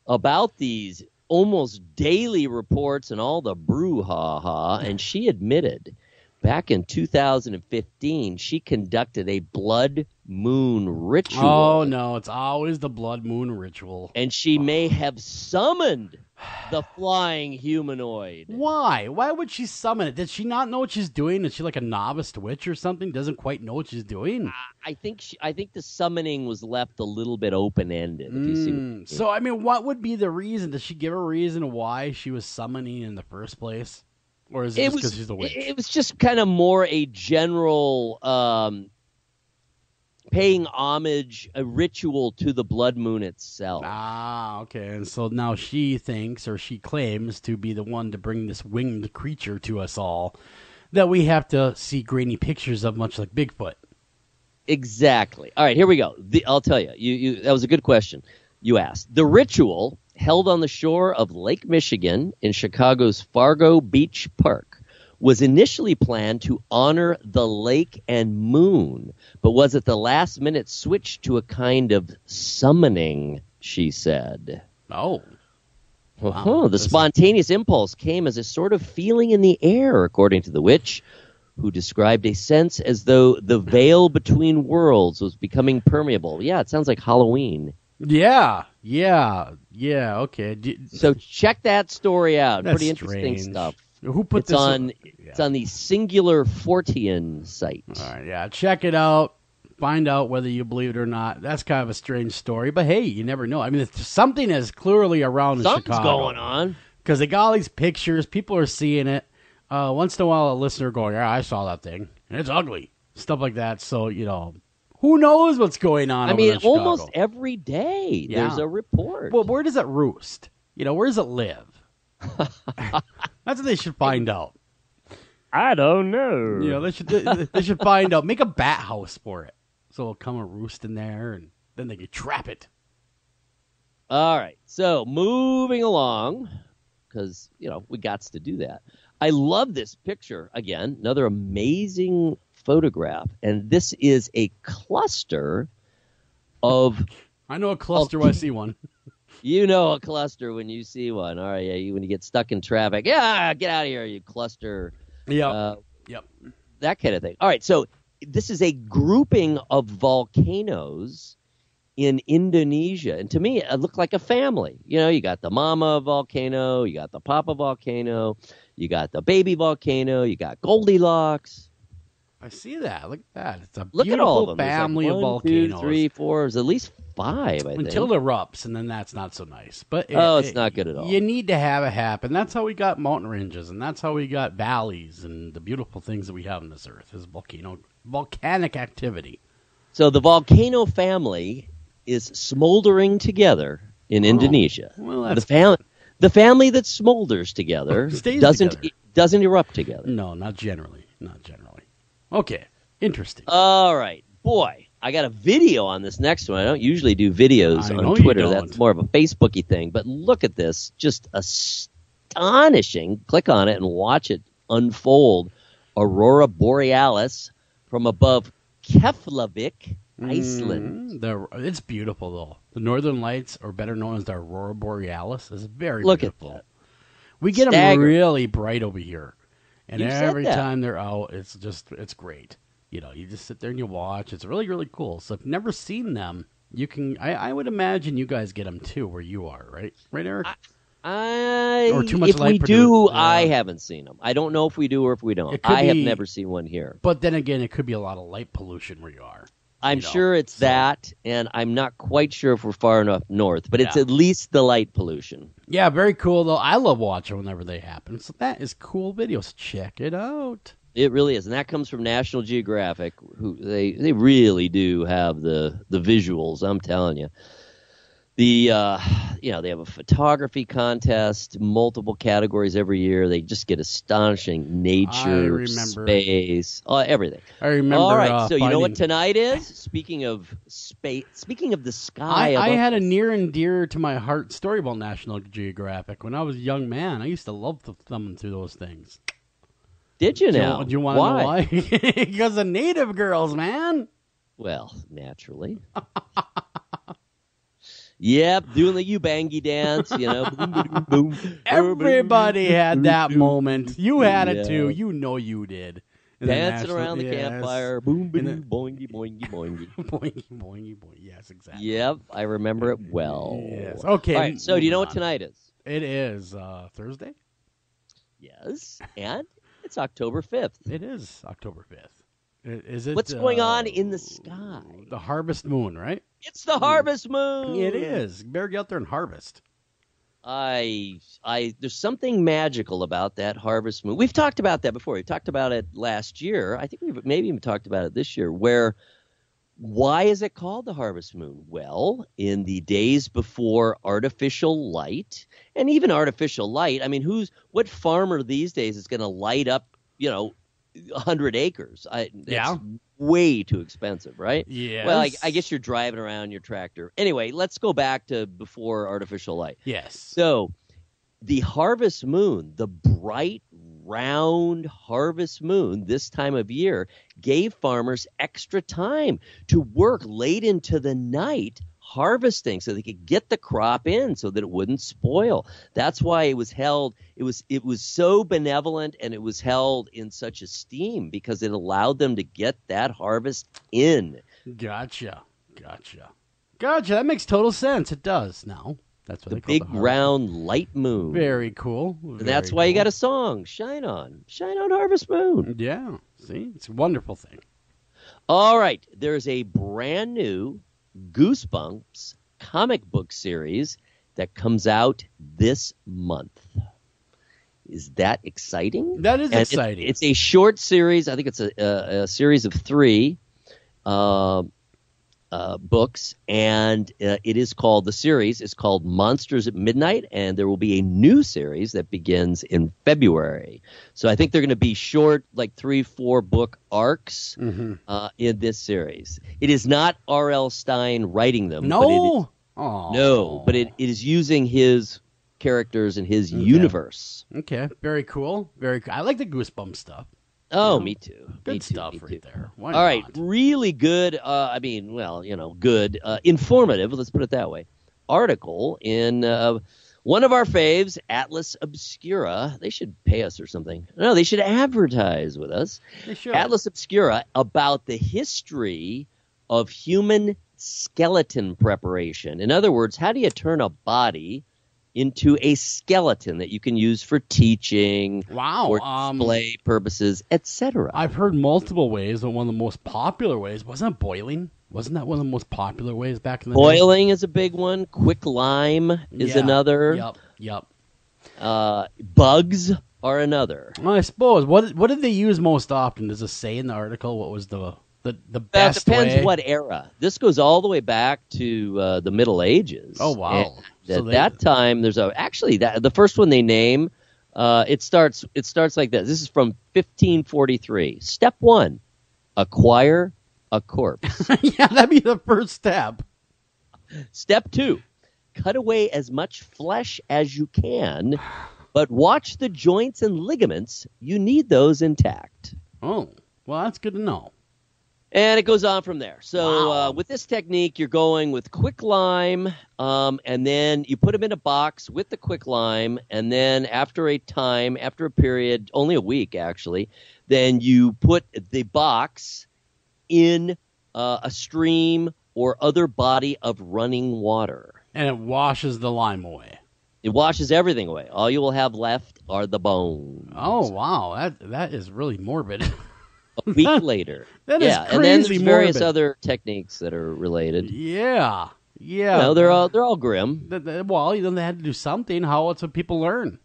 about these almost daily reports and all the brouhaha, and she admitted back in 2015 she conducted a blood moon ritual. Oh, no, it's always the blood moon ritual. And she may have summoned the flying humanoid. Why? Why would she summon it? Did she not know what she's doing? Is she like a novice witch or something? Doesn't quite know what she's doing? I think the summoning was left a little bit open-ended. If you see what I mean. So, I mean, what would be the reason? Does she give a reason why she was summoning in the first place? Or is it just because she's a witch? It was just kind of more a general paying homage, a ritual to the blood moon itself. Ah, okay. And so now she thinks, or she claims to be the one to bring this winged creature to us all that we have to see grainy pictures of, much like Bigfoot. Exactly. All right, here we go. I'll tell you. That was a good question you asked. The ritual, held on the shore of Lake Michigan in Chicago's Fargo Beach Park, was initially planned to honor the lake and moon, but was at the last minute switched to a kind of summoning, she said. Oh. Wow. The spontaneous impulse came as a sort of feeling in the air, according to the witch, who described a sense as though the veil between worlds was becoming permeable. Yeah, it sounds like Halloween. Yeah, okay. So check that story out. That's Pretty interesting stuff. Who put this on? It's on the Singular Fortean site. All right, yeah, check it out. Find out whether you believe it or not. That's kind of a strange story, but hey, you never know. I mean, something is clearly around in Chicago. Something's going on. Because they got all these pictures. People are seeing it. Once in a while, a listener going, yeah, I saw that thing, and it's ugly. Stuff like that. So, who knows what's going on over in Chicago? Almost every day there's a report. Well, where does it roost? Where does it live? That's what they should find out. I don't know. They should find out. Make a bat house for it, so it'll come and roost in there, and then they can trap it. All right. So moving along, because we got to do that. I love this picture again. Another amazing photograph, and this is a cluster of. I know a cluster when I see one. You know a cluster when you see one. All right, when you get stuck in traffic. Yeah, get out of here, you cluster. Yep. That kind of thing. All right, so this is a grouping of volcanoes in Indonesia. And to me, it looked like a family. You got the mama volcano, you got the papa volcano, you got the baby volcano, you got Goldilocks. I see that. Look at that. It's a Look beautiful at all of them. family like of volcanoes. 1, 2, 3, 4. There's at least 5, I think. Until it erupts, and then that's not so nice. But it's not good at all. You need to have it happen. That's how we got mountain ranges, and that's how we got valleys, and the beautiful things that we have on this earth is volcanic activity. So the volcano family is smoldering together in Indonesia. Well, the family that smolders together doesn't erupt together. No, not generally. Not generally. Okay, interesting. All right, boy, I got a video on this next one. I don't usually do videos on Twitter. That's more of a Facebooky thing. But look at this, just astonishing. Click on it and watch it unfold. Aurora Borealis from above Keflavik, Iceland. It's beautiful, though. The Northern Lights, or better known as the Aurora Borealis, is very Look beautiful. At that. We get them really bright over here. And You every said that. time they're out, it's great. You just sit there and you watch. It's really, really cool. So if you've never seen them, you can. I would imagine you guys get them too, where you are, right? Right, Eric? Or too much if light we do, produ- I haven't seen them. I don't know if we do or if we don't. It could I have be- never seen one here. But then again, it could be a lot of light pollution where you are. I'm sure it's that, and I'm not quite sure if we're far enough north, but it's Yeah. at least the light pollution. Yeah, very cool though. I love watching whenever they happen. So that is cool videos. Check it out. It really is, and that comes from National Geographic, who they really do have the visuals. I'm telling you, they have a photography contest, multiple categories every year. They just get astonishing nature, space, everything. I remember. All right, so you know what finding- tonight is? Speaking of space, speaking of the sky, I had a near and dear to my heart story about National Geographic. When I was a young man, I used to love thumbing through those things. Did you now? Do you want to know why? Because of native girls, man. Well, naturally. Yep, doing the Ubangi dance, boom, boom, boom. Everybody had that moment. You had it Yeah. too. You know you did. In the Dancing national- around the yes. campfire, boom, boom, boingy, boingy, boingy. Boingy, boingy, boingy. Yes, exactly. Yep, I remember it well. Yes. Okay. All right, so do you know what moving on. tonight is? It is Thursday. Yes, and it's October 5th. It is October 5th. Is it? What's going on in the sky? The harvest moon, right? It's the harvest moon. It is. You better get out there and harvest. There's something magical about that harvest moon. We've talked about that before. We talked about it last year. I think we've maybe even talked about it this year. Why is it called the harvest moon? Well, in the days before artificial light, and even artificial light, I mean, what farmer these days is going to light up, 100 acres? That's way too expensive, right? Yes. Well, I guess you're driving around your tractor. Anyway, let's go back to before artificial light. Yes. So the harvest moon, the bright, round harvest moon this time of year, gave farmers extra time to work late into the night harvesting so they could get the crop in so that it wouldn't spoil. That's why it was held. It was so benevolent, and it was held in such esteem because it allowed them to get that harvest in. Gotcha. That makes total sense. It does now. That's what The they call big the harvest. round light moon. Very cool. And that's why you got a song, Shine On Harvest Moon. Yeah. See, it's a wonderful thing. All right, there's a brand new Goosebumps comic book series that comes out this month. Is that exciting? That is And exciting. It's a short series. I think it's a series of 3 books, and the series is called Monsters at Midnight, and there will be a new series that begins in February. So I think they're going to be short, like 3-4 book arcs in this series. It is not R.L. Stine writing them. No? But it is using his characters and his universe. Okay, very cool. I like the Goosebumps stuff. Oh, me too. Good stuff right there. Why All right, not? really good. Good, informative. Let's put it that way. Article in one of our faves, Atlas Obscura. They should pay us or something. No, they should advertise with us. They should. Atlas Obscura, about the history of human skeleton preparation. In other words, how do you turn a body into a skeleton that you can use for teaching, or display purposes, etc. I've heard multiple ways, but one of the most popular ways wasn't it boiling? Wasn't that one of the most popular ways back in the day? Boiling is a big one. Quick lime is another. Yep. Bugs are another. Well, I suppose. What did they use most often? Does it say in the article what was the best It depends way? what era. This goes all the way back to the Middle Ages. Oh, wow. And at that time, there's the first one they name. It starts like this. This is from 1543. Step 1: acquire a corpse. Yeah, that'd be the first step. Step 2: cut away as much flesh as you can, but watch the joints and ligaments. You need those intact. Oh, well, that's good to know. And it goes on from there. So Wow. with this technique, you're going with quicklime, and then you put them in a box with the quicklime, and then after a period, only a week actually, then you put the box in a stream or other body of running water. And it washes the lime away. It washes everything away. All you will have left are the bones. Oh, wow. That is really morbid. A week later. That is crazy and then there's various morbid. other techniques that are related. Yeah. They're all grim. Well, then they had to do something. How else would people learn?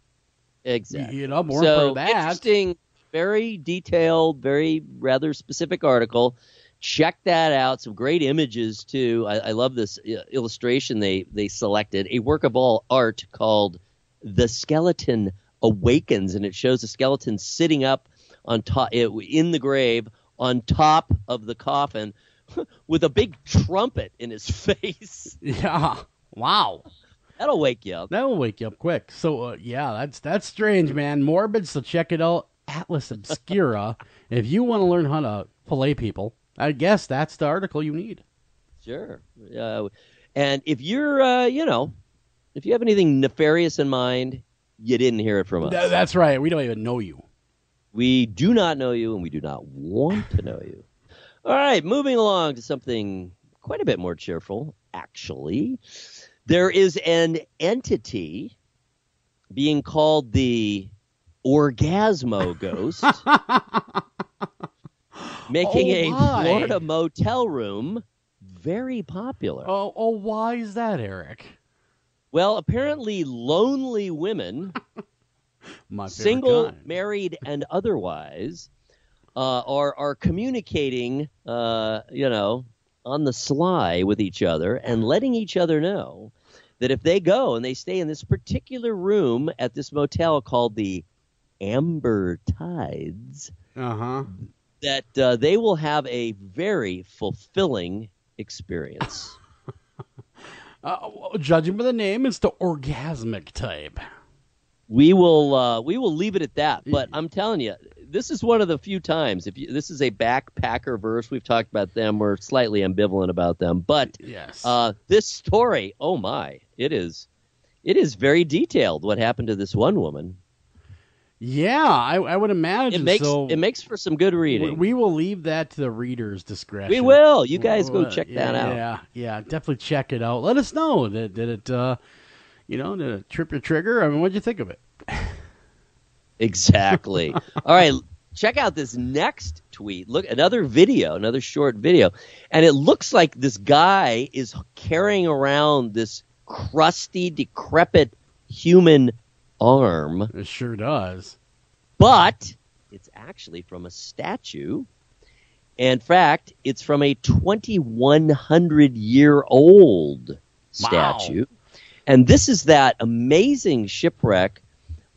Exactly. More so for that. Interesting, very detailed, very rather specific article. Check that out. Some great images too. I love this illustration they selected. A work of all art called "The Skeleton Awakens," and it shows a skeleton sitting up on top in the grave on top of the coffin with a big trumpet in his face. Yeah. Wow. That'll wake you up. That'll wake you up quick. So, that's strange, man. Morbid, so check it out. Atlas Obscura. If you want to learn how to fillet people, I guess that's the article you need. Sure. And if you're, if you have anything nefarious in mind, you didn't hear it from us. That's right. We don't even know you. We do not know you, and we do not want to know you. All right, moving along to something quite a bit more cheerful, actually. There is an entity being called the Orgasmo Ghost, making a Florida motel room very popular. Oh, why is that, Eric? Well, apparently lonely women, single, married, and otherwise, are communicating, on the sly with each other and letting each other know that if they go and they stay in this particular room at this motel called the Amber Tides, that they will have a very fulfilling experience. Judging by the name, it's the orgasmic type. We will leave it at that. But I'm telling you, this is one of the few times. This is a backpacker verse. We've talked about them. We're slightly ambivalent about them. But yes. This story, oh my, it is very detailed. What happened to this one woman? Yeah, I would imagine. It makes for some good reading. We will leave that to the reader's discretion. We will. You guys go check that out. Yeah, definitely check it out. Let us know. Did it trip your trigger? I mean, what'd you think of it? Exactly. All right, check out this next tweet. Look, another short video. And it looks like this guy is carrying around this crusty, decrepit human arm. It sure does. But it's actually from a statue. In fact, it's from a 2,100-year-old statue. Wow. And this is that amazing shipwreck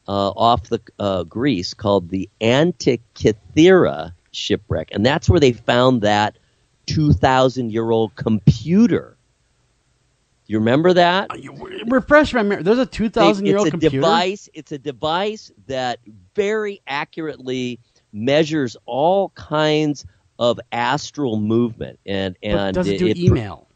off the Greece called the Antikythera shipwreck. And that's where they found that 2,000-year-old computer. You remember that? Refresh my memory. There's a 2,000-year-old computer? It's a device that very accurately measures all kinds of astral movement. And does it do email?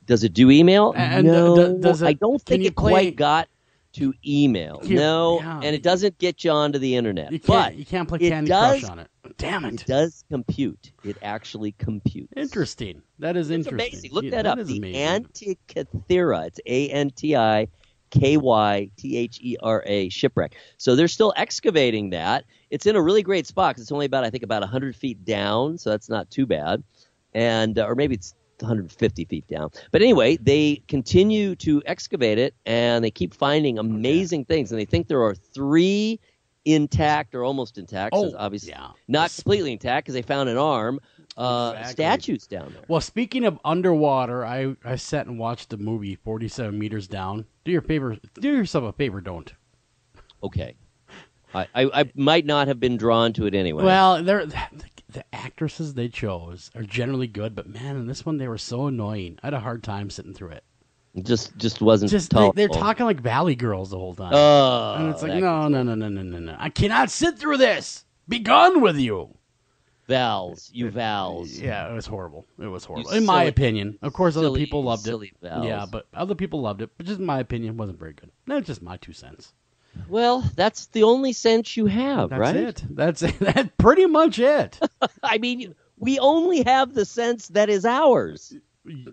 Does it do email? No, does it, I don't think it quite got to email. And it doesn't get you onto the internet. You can't play Candy Crush on it. Damn it. It does compute. It actually computes. Interesting. That is interesting. Amazing. Look that up. The Antikythera. It's Antikythera shipwreck. So they're still excavating that. It's in a really great spot because it's only about 100 feet down, so that's not too bad. And or maybe it's 150 feet down. But anyway, they continue to excavate it, and they keep finding amazing things. And they think there are 3 intact or almost intact, so obviously not completely intact because they found an arm, statues down there. Well, speaking of underwater, I sat and watched the movie 47 Meters Down. Do yourself a favor, don't. Okay. I might not have been drawn to it anyway. Well, the actresses they chose are generally good, but man, in this one they were so annoying. I had a hard time sitting through it. Just wasn't they're talking like Valley Girls the whole time. And it's like, no. I cannot sit through this. Be gone with you. Vals. Yeah, it was horrible. In my opinion. Of course, other people loved it. Vals. Yeah, but other people loved it. But just in my opinion, it wasn't very good. That's just my 2 cents. Well, that's the only sense you have, right? That's it. That's pretty much it. I mean, We only have the sense that is ours.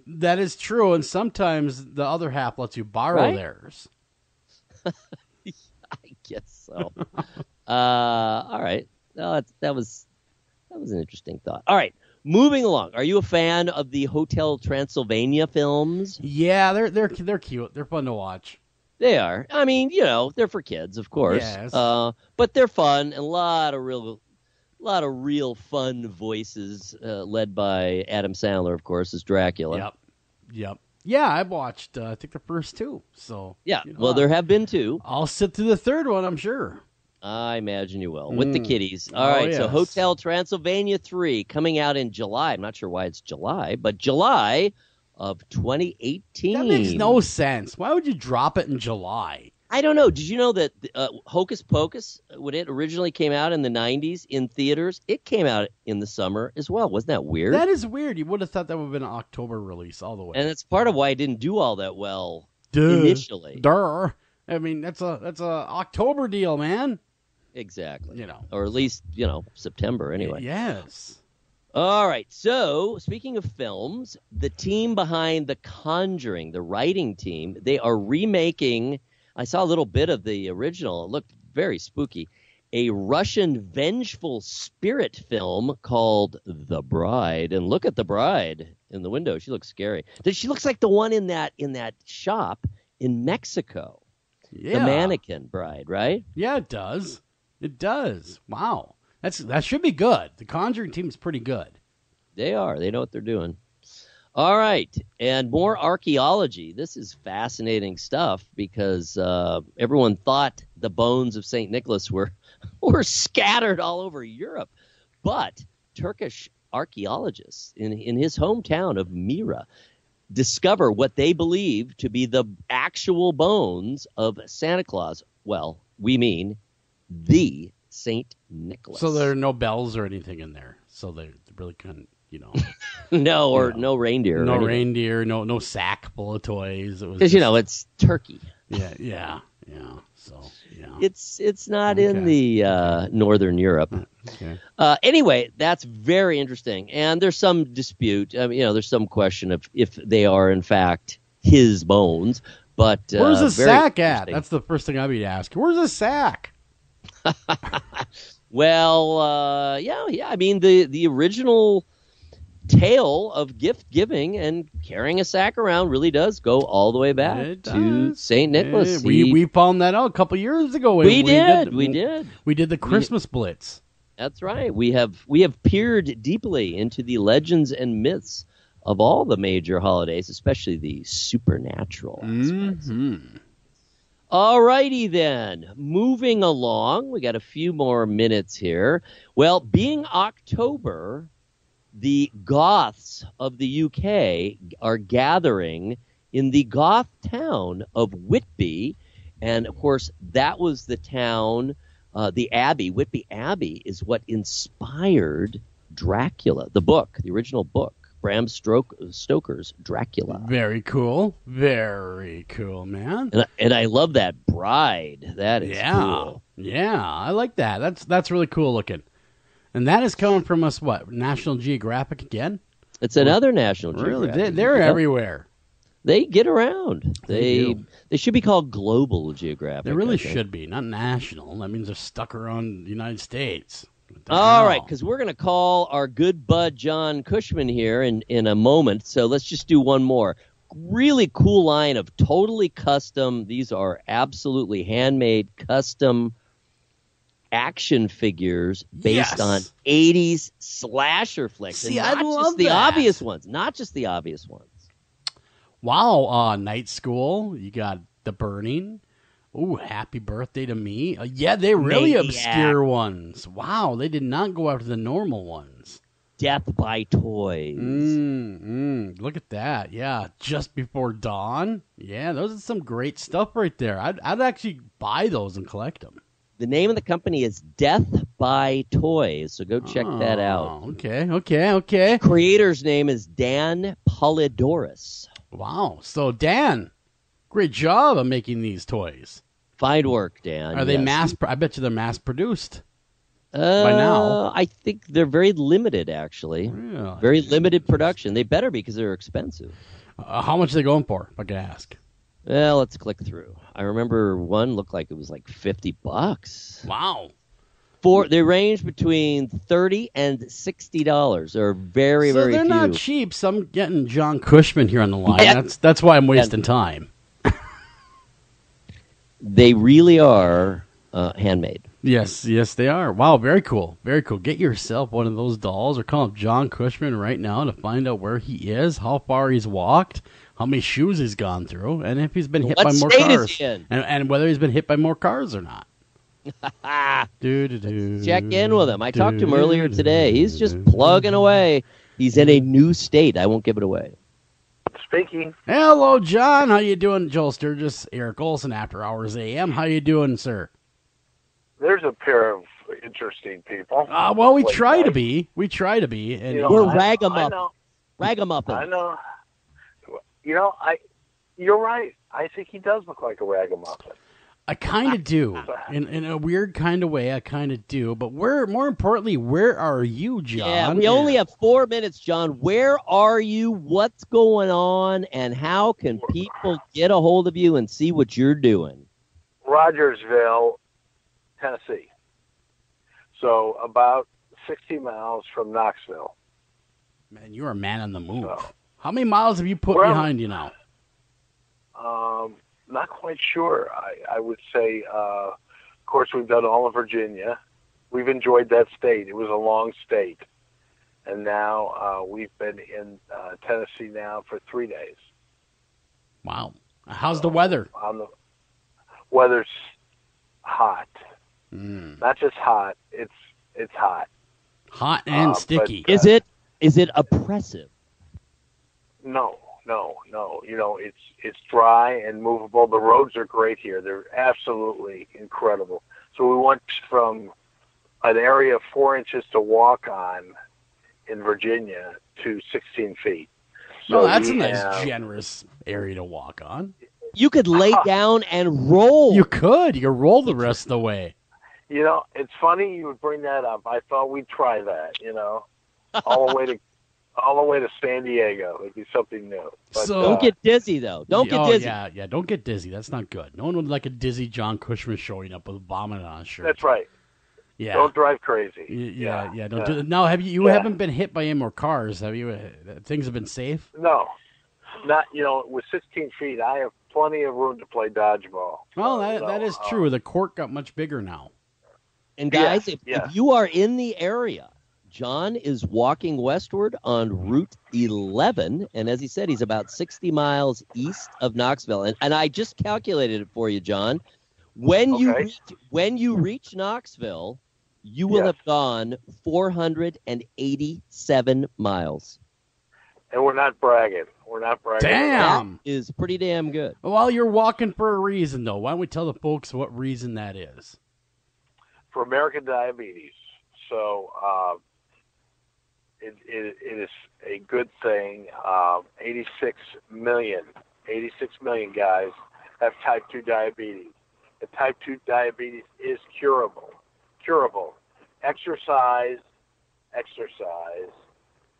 That is true, and sometimes the other half lets you borrow theirs. I guess so. All right. Well, that was an interesting thought. All right. Moving along. Are you a fan of the Hotel Transylvania films? Yeah, they're cute. They're fun to watch. They are. I mean, they're for kids, of course. Yes. But they're fun, and a lot of real fun voices, led by Adam Sandler, of course, as Dracula. Yep. Yeah, I've watched, I think, the first two. So yeah, well, there have been two. I'll sit through the third one, I'm sure. I imagine you will, with the kiddies. All right, yes. So Hotel Transylvania 3 coming out in July. I'm not sure why it's July, but July of 2018. That makes no sense. Why would you drop it in July? I don't know. Did you know that Hocus Pocus, when it originally came out in the 90s in theaters, it came out in the summer as well? Wasn't that weird? That is weird. You would have thought that would have been an October release all the way. And that's part of why it didn't do all that well initially. I mean, that's a October deal, man. Exactly. Or at least, September anyway. Yes. All right. So, speaking of films, the team behind The Conjuring, the writing team, they are remaking. I saw a little bit of the original. It looked very spooky. A Russian vengeful spirit film called The Bride. And look at the bride in the window. She looks scary. She looks like the one in that shop in Mexico. Yeah. The mannequin bride, right? Yeah, it does. It does. Wow. That should be good. The Conjuring team's pretty good. They are. They know what they're doing. All right. And more archaeology. This is fascinating stuff because everyone thought the bones of St. Nicholas were scattered all over Europe. But Turkish archaeologists in his hometown of Mira discover what they believe to be the actual bones of Santa Claus. Well, we mean the St. Nicholas. So there are no bells or anything in there. So they really couldn't, no reindeer. No reindeer, no sack full of toys. It was because it's Turkey. Yeah. So yeah, it's not in the Northern Europe. Okay. Anyway, that's very interesting, and there's some dispute. There's some question of if they are in fact his bones. But where's the sack at? That's the first thing I'd be asking. Where's the sack? Well, yeah. I mean, the original tale of gift giving and carrying a sack around really does go all the way back to St. Nicholas. We found that out a couple years ago. We did. We did the Christmas Blitz. That's right. We have peered deeply into the legends and myths of all the major holidays, especially the supernatural aspects. Mm-hmm. All righty then. Moving along, we got a few more minutes here. Well, being October, the Goths of the UK are gathering in the Goth town of Whitby. And, of course, that was the town, the Abbey. Whitby Abbey is what inspired Dracula, the book, the original book. Bram Stoker's Dracula. Very cool, man. And I love that bride. That is cool. Yeah, I like that. That's really cool looking. And that is coming from us. What, National Geographic again? It's another National Geographic. Really, they're everywhere. They get around. They should be called Global Geographic. They really should be, not national. That means they're stuck around the United States. All right, because we're going to call our good bud John Cushman here in a moment. So let's just do one more. Really cool line of totally custom. These are absolutely handmade, custom action figures based on 80s slasher flicks. See, and I love just the that. obvious ones. Not just the obvious ones. Wow, Night School. You got The Burning. Ooh, Happy Birthday to Me. Yeah, they really obscure ones. Wow, they did not go after the normal ones. Death by Toys. Look at that. Yeah, Just Before Dawn. Yeah, those are some great stuff right there. I'd actually buy those and collect them. The name of the company is Death by Toys, so go check that out. Okay. Creator's name is Dan Polidorus. Wow. So, Dan, great job of making these toys. Fine work, Dan. Are they I bet you they're mass produced. by now. I think they're very limited, actually. Really? Very limited production. They better be because they're expensive. How much are they going for, if I can ask? Well, let's click through. I remember one looked like it was like $50. Wow. They range between $30 and $60. They're very, very few. So they're not cheap. So I'm getting John Cushman here on the line. Yeah. That's why I'm wasting time. They really are handmade. Yes, they are. Wow, very cool. Very cool. Get yourself one of those dolls or call up John Cushman right now to find out where he is, how far he's walked, how many shoes he's gone through, and if he's been hit by more cars. Is he in? And whether he's been hit by more cars or not. Check in with him. I talked to him earlier today. He's just plugging away. He's in a new state. I won't give it away. Speaking. Hello, John. How you doing? Joel Sturgis, Eric Olsen, After Hours AM. How you doing, sir? There's a pair of interesting people. Well, we try to be. We try to be. And we're ragamuffin. Ragamuffin. I know. You're right. I think he does look like a ragamuffin. I kind of do. In a weird kind of way, I kind of do. But more importantly, where are you, John? Yeah, we only have 4 minutes, John. Where are you? What's going on? And how can people get a hold of you and see what you're doing? Rogersville, Tennessee. So about 60 miles from Knoxville. Man, you're a man on the move. So, how many miles have you put behind you now? Not quite sure. I would say, of course, we've done all of Virginia. We've enjoyed that state. It was a long state. And now we've been in Tennessee now for 3 days. Wow. How's the weather? The weather's hot. Not just hot. It's hot. Hot and sticky. But, is it oppressive? No. It's dry and movable. The roads are great here. They're absolutely incredible. So we went from an area of 4 inches to walk on in Virginia to 16 feet. So that's a nice, generous area to walk on. You could lay down and roll. You could roll the rest of the way. It's funny you would bring that up. I thought we'd try that, all the way to San Diego. It'd be something new. But, don't get dizzy, though. Don't get dizzy. Yeah, don't get dizzy. That's not good. No one would like a dizzy John Cushman showing up with vomit on his shirt. That's right. Yeah. Don't drive crazy. Yeah. Don't do that. Now, you haven't been hit by any more cars, have you? Things have been safe? No. Not, with 16 feet, I have plenty of room to play dodgeball. Well, that is true. The court got much bigger now. And guys, if you are in the area, John is walking westward on Route 11, and as he said, he's about 60 miles east of Knoxville. And I just calculated it for you, John. When you reach Knoxville, you will have gone 487 miles. And we're not bragging. Damn! That is pretty damn good. Well, you're walking for a reason, though. Why don't we tell the folks what reason that is? For American diabetes. So it is a good thing. 86 million guys have type 2 diabetes. And type 2 diabetes is curable. Exercise,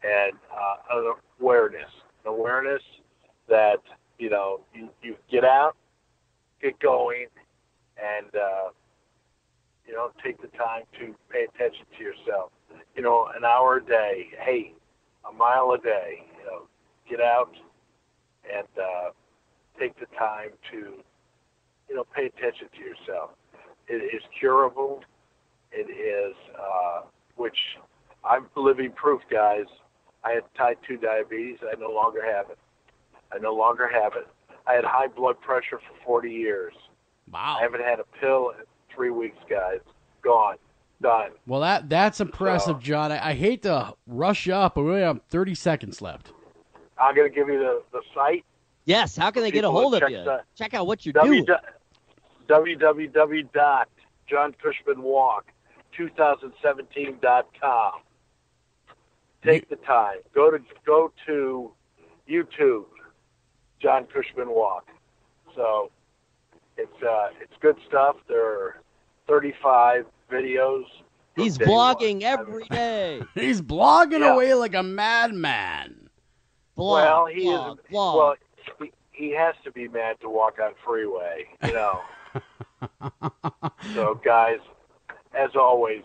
and awareness that, you get out, get going, and, take the time to pay attention to yourself. An hour a day, a mile a day, get out and take the time to, pay attention to yourself. It is curable. It is, which I'm living proof, guys. I had type 2 diabetes. I no longer have it. I had high blood pressure for 40 years. Wow. I haven't had a pill in 3 weeks, guys. Gone. Done. Well, that's impressive, John. I hate to rush you up, but we only have 30 seconds left. I'm going to give you the site. Yes, how can they get a hold of you? Check out what you're doing. www.johncushmanwalk2017.com. Take the time. Go to YouTube, John Cushman Walk. So it's good stuff. There are 35 videos He's day blogging one. every day. He's blogging away like a madman. Well, he has to be mad to walk on freeway, you know. So, guys, as always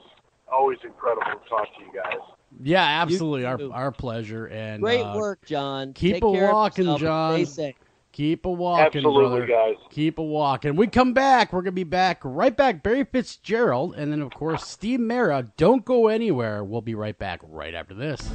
incredible to talk to you guys. Yeah, absolutely. Our pleasure. And great work, John. Keep Take a care walking, of yourself. John. Stay safe. Keep a walking, Absolutely, brother. guys. Keep a walking. We come back. We're going to be back, Barry Fitzgerald, and then, of course, Stephen Mera. Don't go anywhere. We'll be right back right after this.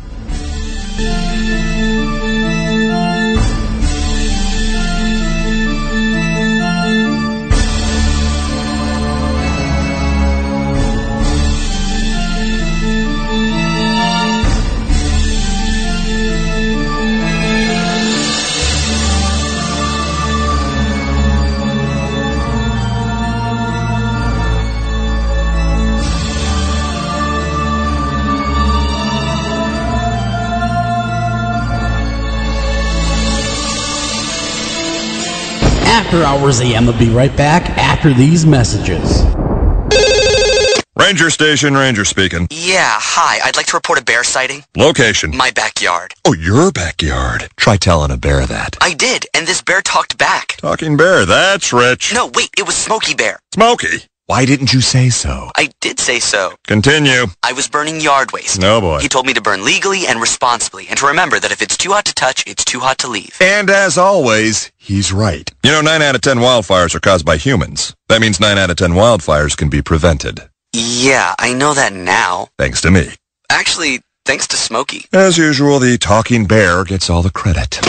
After Hours AM will be right back after these messages. Ranger Station, Ranger speaking. Yeah, hi. I'd like to report a bear sighting. Location. My backyard. Oh, your backyard. Try telling a bear that. I did, and this bear talked back. Talking bear, that's rich. No, wait, it was Smokey Bear. Smokey. Why didn't you say so? I did say so. Continue. I was burning yard waste. No, boy. He told me to burn legally and responsibly, and to remember that if it's too hot to touch, it's too hot to leave. And as always, he's right. You know, 9 out of 10 wildfires are caused by humans. That means 9 out of 10 wildfires can be prevented. Yeah, I know that now. Thanks to me. Actually, thanks to Smokey. As usual, the talking bear gets all the credit.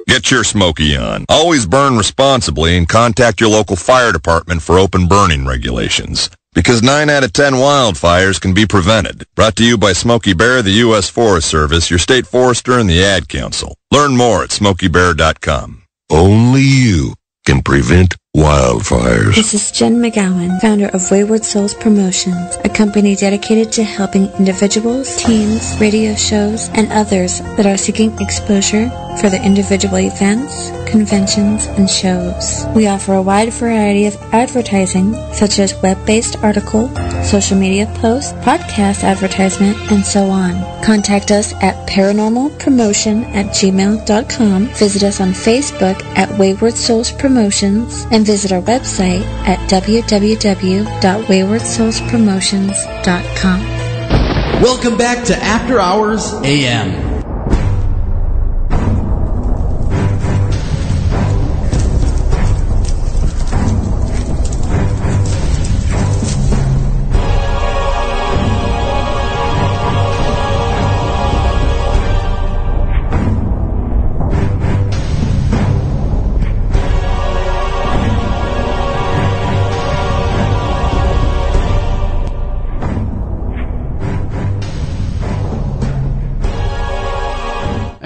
Get your Smokey on. Always burn responsibly and contact your local fire department for open burning regulations. Because 9 out of 10 wildfires can be prevented. Brought to you by Smokey Bear, the U.S. Forest Service, your state forester, and the Ad Council. Learn more at smokeybear.com. Only you can prevent wildfires. This is Jen McGowan, founder of Wayward Souls Promotions, a company dedicated to helping individuals, teams, radio shows, and others that are seeking exposure for their individual events, conventions, and shows. We offer a wide variety of advertising, such as web-based article, social media posts, podcast advertisement, and so on. Contact us at paranormalpromotion@gmail.com, visit us on Facebook at Wayward Souls Promotions, and visit our website at www.waywardsoulspromotions.com. Welcome back to After Hours AM.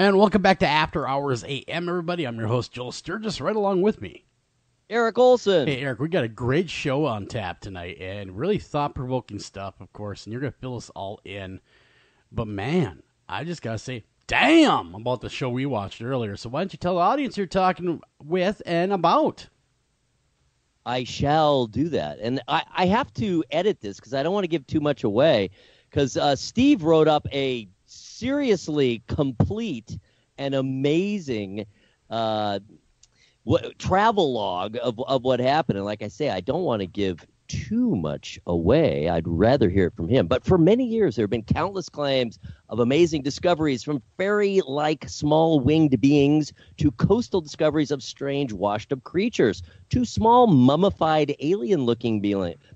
And welcome back to After Hours AM, everybody. I'm your host, Joel Sturgis, right along with me, Eric Olsen. Hey, Eric, we got a great show on tap tonight, and really thought-provoking stuff, of course, and you're going to fill us all in. But, man, I just got to say, damn, about the show we watched earlier. So why don't you tell the audience you're talking with and about? I shall do that. And I have to edit this because I don't want to give too much away, because Steve wrote up a seriously complete and amazing travel log of what happened. And like I say, I don't want to give too much away. I'd rather hear it from him. But for many years, there have been countless claims of amazing discoveries, from fairy-like small winged beings to coastal discoveries of strange washed-up creatures to small mummified alien-looking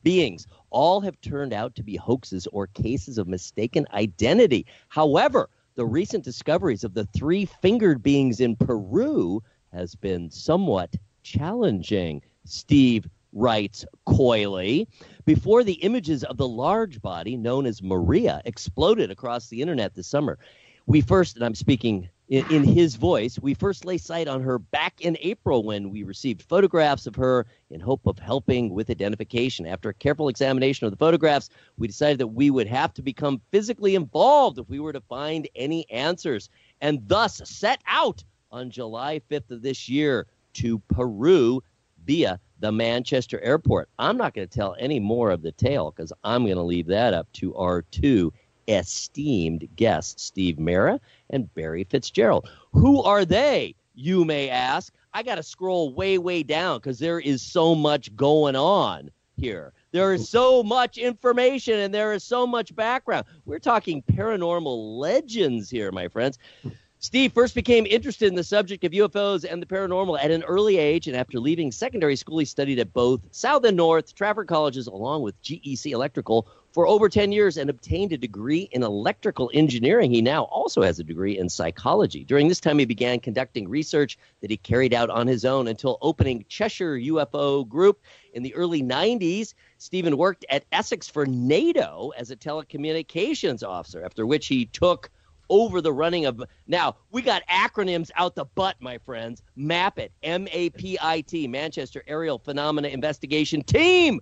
beings. All have turned out to be hoaxes or cases of mistaken identity. However, the recent discoveries of the three-fingered beings in Peru has been somewhat challenging. Steve writes coyly, before the images of the large body known as Maria exploded across the internet this summer, we first, and I'm speaking in his voice, we first lay sight on her back in April when we received photographs of her in hope of helping with identification. After a careful examination of the photographs, we decided that we would have to become physically involved if we were to find any answers, and thus set out on July 5th of this year to Peru, via the Manchester airport. I'm not going to tell any more of the tale because I'm going to leave that up to our two esteemed guests, Steve Mera and Barry Fitzgerald. Who are they, you may ask? I got to scroll way, way down because there is so much going on here. There is so much information and there is so much background. We're talking paranormal legends here, my friends. Steve first became interested in the subject of UFOs and the paranormal at an early age, and after leaving secondary school, he studied at both South and North Trafford colleges along with GEC Electrical for over 10 years and obtained a degree in electrical engineering. He now also has a degree in psychology. During this time, he began conducting research that he carried out on his own until opening Cheshire UFO Group in the early 90s. Stephen worked at Essex for NATO as a telecommunications officer, after which he took over the running of, now we got acronyms out the butt, my friends. MAPIT, MAPIT, Manchester Aerial Phenomena Investigation Team.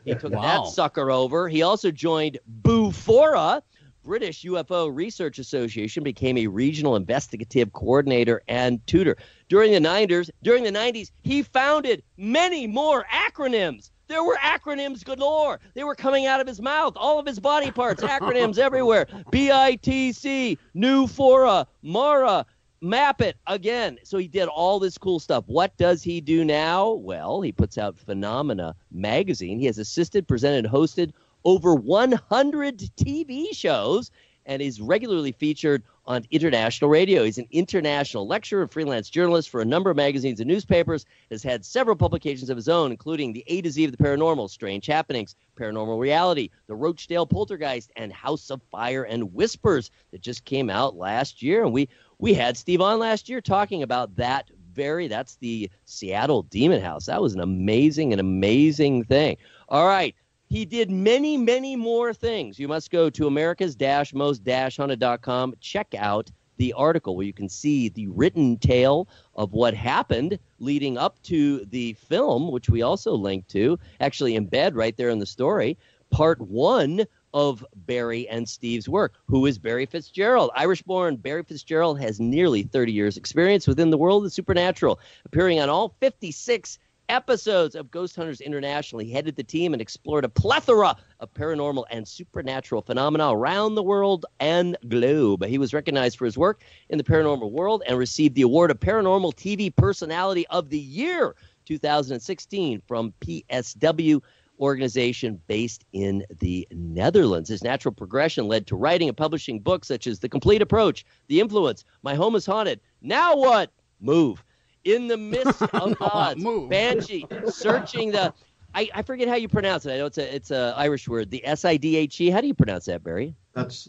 He took that sucker over. He also joined BUFORA, British UFO Research Association, became a regional investigative coordinator and tutor. During the 90s, he founded many more acronyms. There were acronyms galore. They were coming out of his mouth, all of his body parts, acronyms everywhere. BITC, NUFORA, MARA, MAPIT, again. So he did all this cool stuff. What does he do now? Well, he puts out Phenomena magazine. He has assisted, presented, hosted over 100 TV shows and is regularly featured on international radio. He's an international lecturer and freelance journalist for a number of magazines and newspapers, has had several publications of his own, including The A to Z of the Paranormal, Strange Happenings, Paranormal Reality, The Rochdale Poltergeist, and House of Fire and Whispers that just came out last year. And we had Steve on last year talking about that's the Seattle Demon House. That was an amazing thing. All right. He did many, many more things. You must go to americas-most-haunted.com. Check out the article where you can see the written tale of what happened leading up to the film, which we also linked to, actually embed right there in the story, part one of Barry and Steve's work. Who is Barry Fitzgerald? Irish-born Barry Fitzgerald has nearly 30 years' experience within the world of the supernatural, appearing on all 56 episodes of Ghost Hunters International. He headed the team and explored a plethora of paranormal and supernatural phenomena around the world and globe. He was recognized for his work in the paranormal world and received the award of Paranormal TV Personality of the Year 2016 from PSW, organization based in the Netherlands. His natural progression led to writing and publishing books such as The Complete Approach, The Influence, My Home is Haunted, Now What? Move. In the Midst of Odds, Banshee, Searching the, I forget how you pronounce it. I know it's a Irish word. The SIDHE. How do you pronounce that, Barry? That's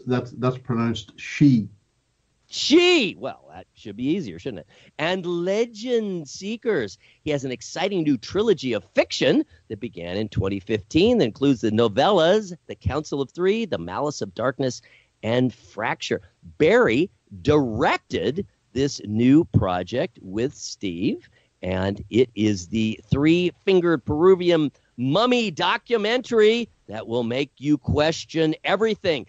pronounced she. She. Well, that should be easier, shouldn't it? And Legend Seekers. He has an exciting new trilogy of fiction that began in 2015 that includes the novellas, The Council of Three, The Malice of Darkness, and Fracture. Barry directed this new project with Steve, and it is the three-fingered Peruvian mummy documentary that will make you question everything,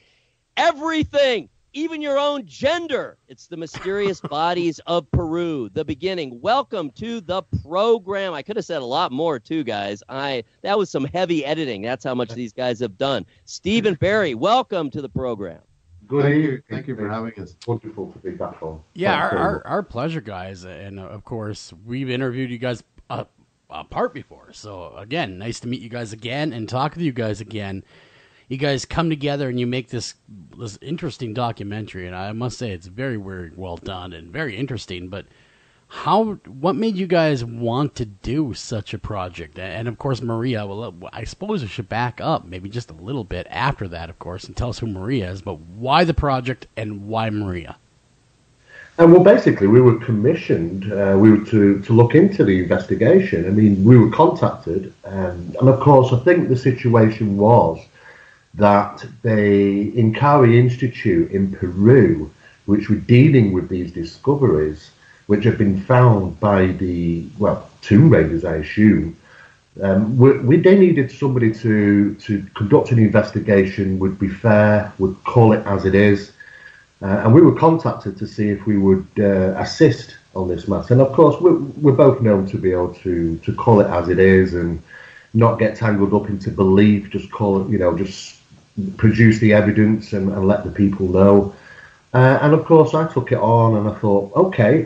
even your own gender. It's The Mysterious Bodies of Peru, the beginning. Welcome to the program. I could have said a lot more too, guys. That was some heavy editing. That's how much these guys have done. Steve and Barry, welcome to the program. Good evening. Thank you for having us. Wonderful to be back on. Yeah, our pleasure, guys. And of course, we've interviewed you guys apart before. So again, nice to meet you guys again and talk with you guys again. You guys come together and you make this interesting documentary, and I must say it's very, very well done and very interesting. But what made you guys want to do such a project? And of course, Maria, well, I suppose we should back up maybe just a little bit after that, of course, and tell us who Maria is, but why the project and why Maria? Well, basically, we were commissioned to look into the investigation. I mean, we were contacted, and of course, I think the situation was that in Cowrie Institute in Peru, which were dealing with these discoveries, which have been found by the Tomb Raiders, I assume. They needed somebody to conduct an investigation, would be fair, would call it as it is. And we were contacted to see if we would assist on this matter. And of course, we're both known to be able to call it as it is and not get tangled up into belief. Just call it, just produce the evidence and let the people know. And of course, I took it on and I thought, okay,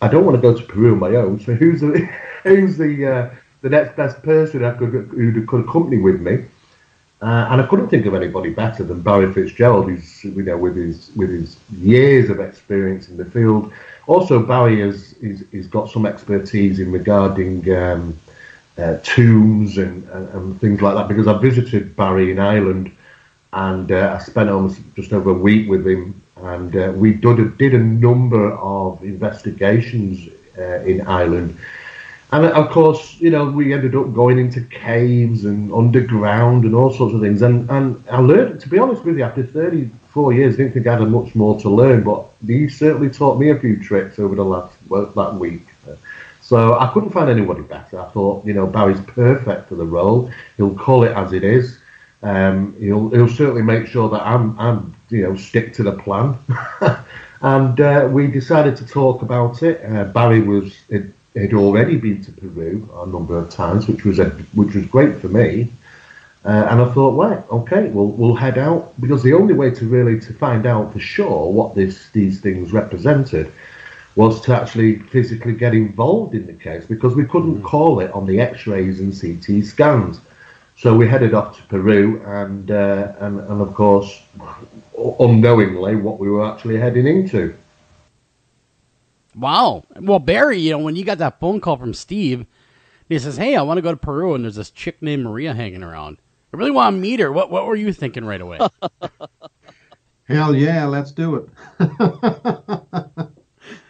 I don't want to go to Peru on my own. So who's the next best person who could accompany with me? And I couldn't think of anybody better than Barry Fitzgerald, who's with his years of experience in the field. Also, Barry has got some expertise in regarding tombs and things like that, because I visited Barry in Ireland and I spent almost just over a week with him, and we did a number of investigations in Ireland. And of course, we ended up going into caves and underground and all sorts of things. And I learned, to be honest with you, after 34 years, I didn't think I had much more to learn, but he certainly taught me a few tricks over that week. So I couldn't find anybody better. I thought, Barry's perfect for the role. He'll call it as it is. He'll certainly make sure that I'm stick to the plan. And we decided to talk about it. Barry had already been to Peru a number of times, which was great for me. And I thought, right, okay, we'll head out, because the only way to find out for sure what these things represented was to actually physically get involved in the case, because we couldn't call it on the X-rays and CT scans. So we headed off to Peru, and of course, unknowingly, what we were actually heading into. Wow. Well, Barry, when you got that phone call from Steve, he says, "Hey, I want to go to Peru, and there's this chick named Maria hanging around. I really want to meet her." What were you thinking right away? Hell yeah, let's do it.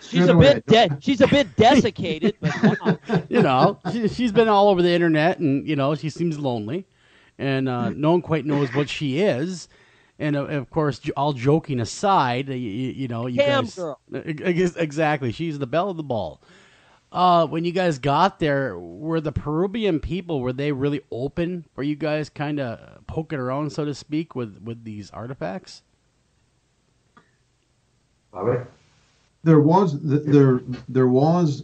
She's a bit desiccated, but wow. She's been all over the internet, and she seems lonely, and no one quite knows what she is. And of course, all joking aside, you guys, girl. Exactly, she's the belle of the ball. When you guys got there, were the Peruvian people, were they really open for you guys, kind of poking around, so to speak, with these artifacts? All There was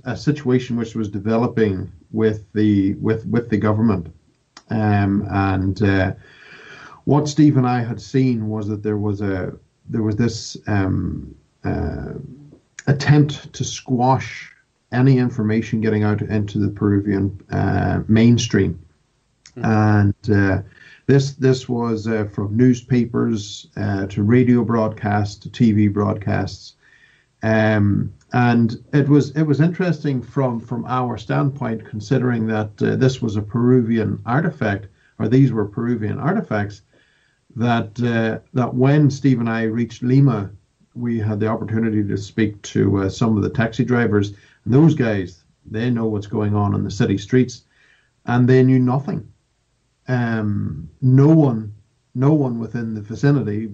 a situation which was developing with the government, and what Steve and I had seen was that there was this attempt to squash any information getting out into the Peruvian mainstream, and this was from newspapers to radio broadcasts to TV broadcasts. And it was interesting from our standpoint, considering that this was a Peruvian artifact, or these were Peruvian artifacts, that when Steve and I reached Lima, we had the opportunity to speak to some of the taxi drivers. And those guys, they know what's going on in the city streets, and they knew nothing. No one within the vicinity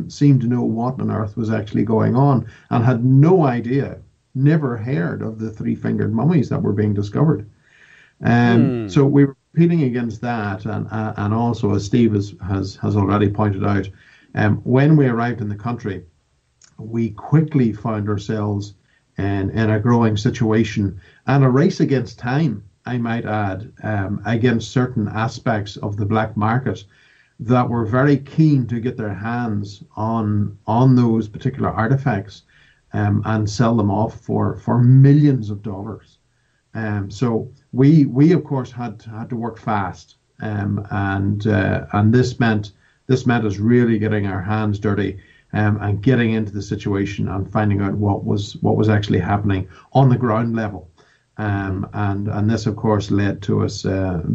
seemed to know what on earth was actually going on, and had no idea, never heard of the three-fingered mummies that were being discovered. So we were competing against that, and also, as Steve has already pointed out, when we arrived in the country, we quickly found ourselves in a growing situation, and a race against time, I might add, against certain aspects of the black market that were very keen to get their hands on those particular artifacts and sell them off for millions of dollars. So we of course had to work fast, and this meant us really getting our hands dirty and getting into the situation and finding out what was actually happening on the ground level. And this, of course, led to us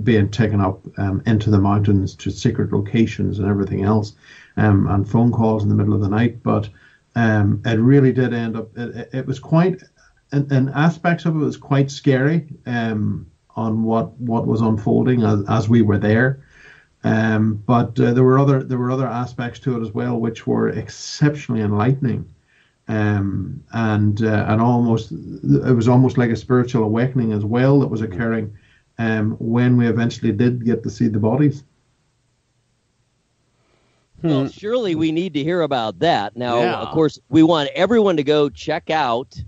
being taken up into the mountains to secret locations and everything else, and phone calls in the middle of the night. But it really did end up. It was quite, in aspects of it was quite scary on what was unfolding as we were there. But there were other aspects to it as well, which were exceptionally enlightening. And almost, it was almost like a spiritual awakening as well that was occurring when we eventually did get to see the bodies. Well, surely we need to hear about that. Now, of course, we want everyone to go check out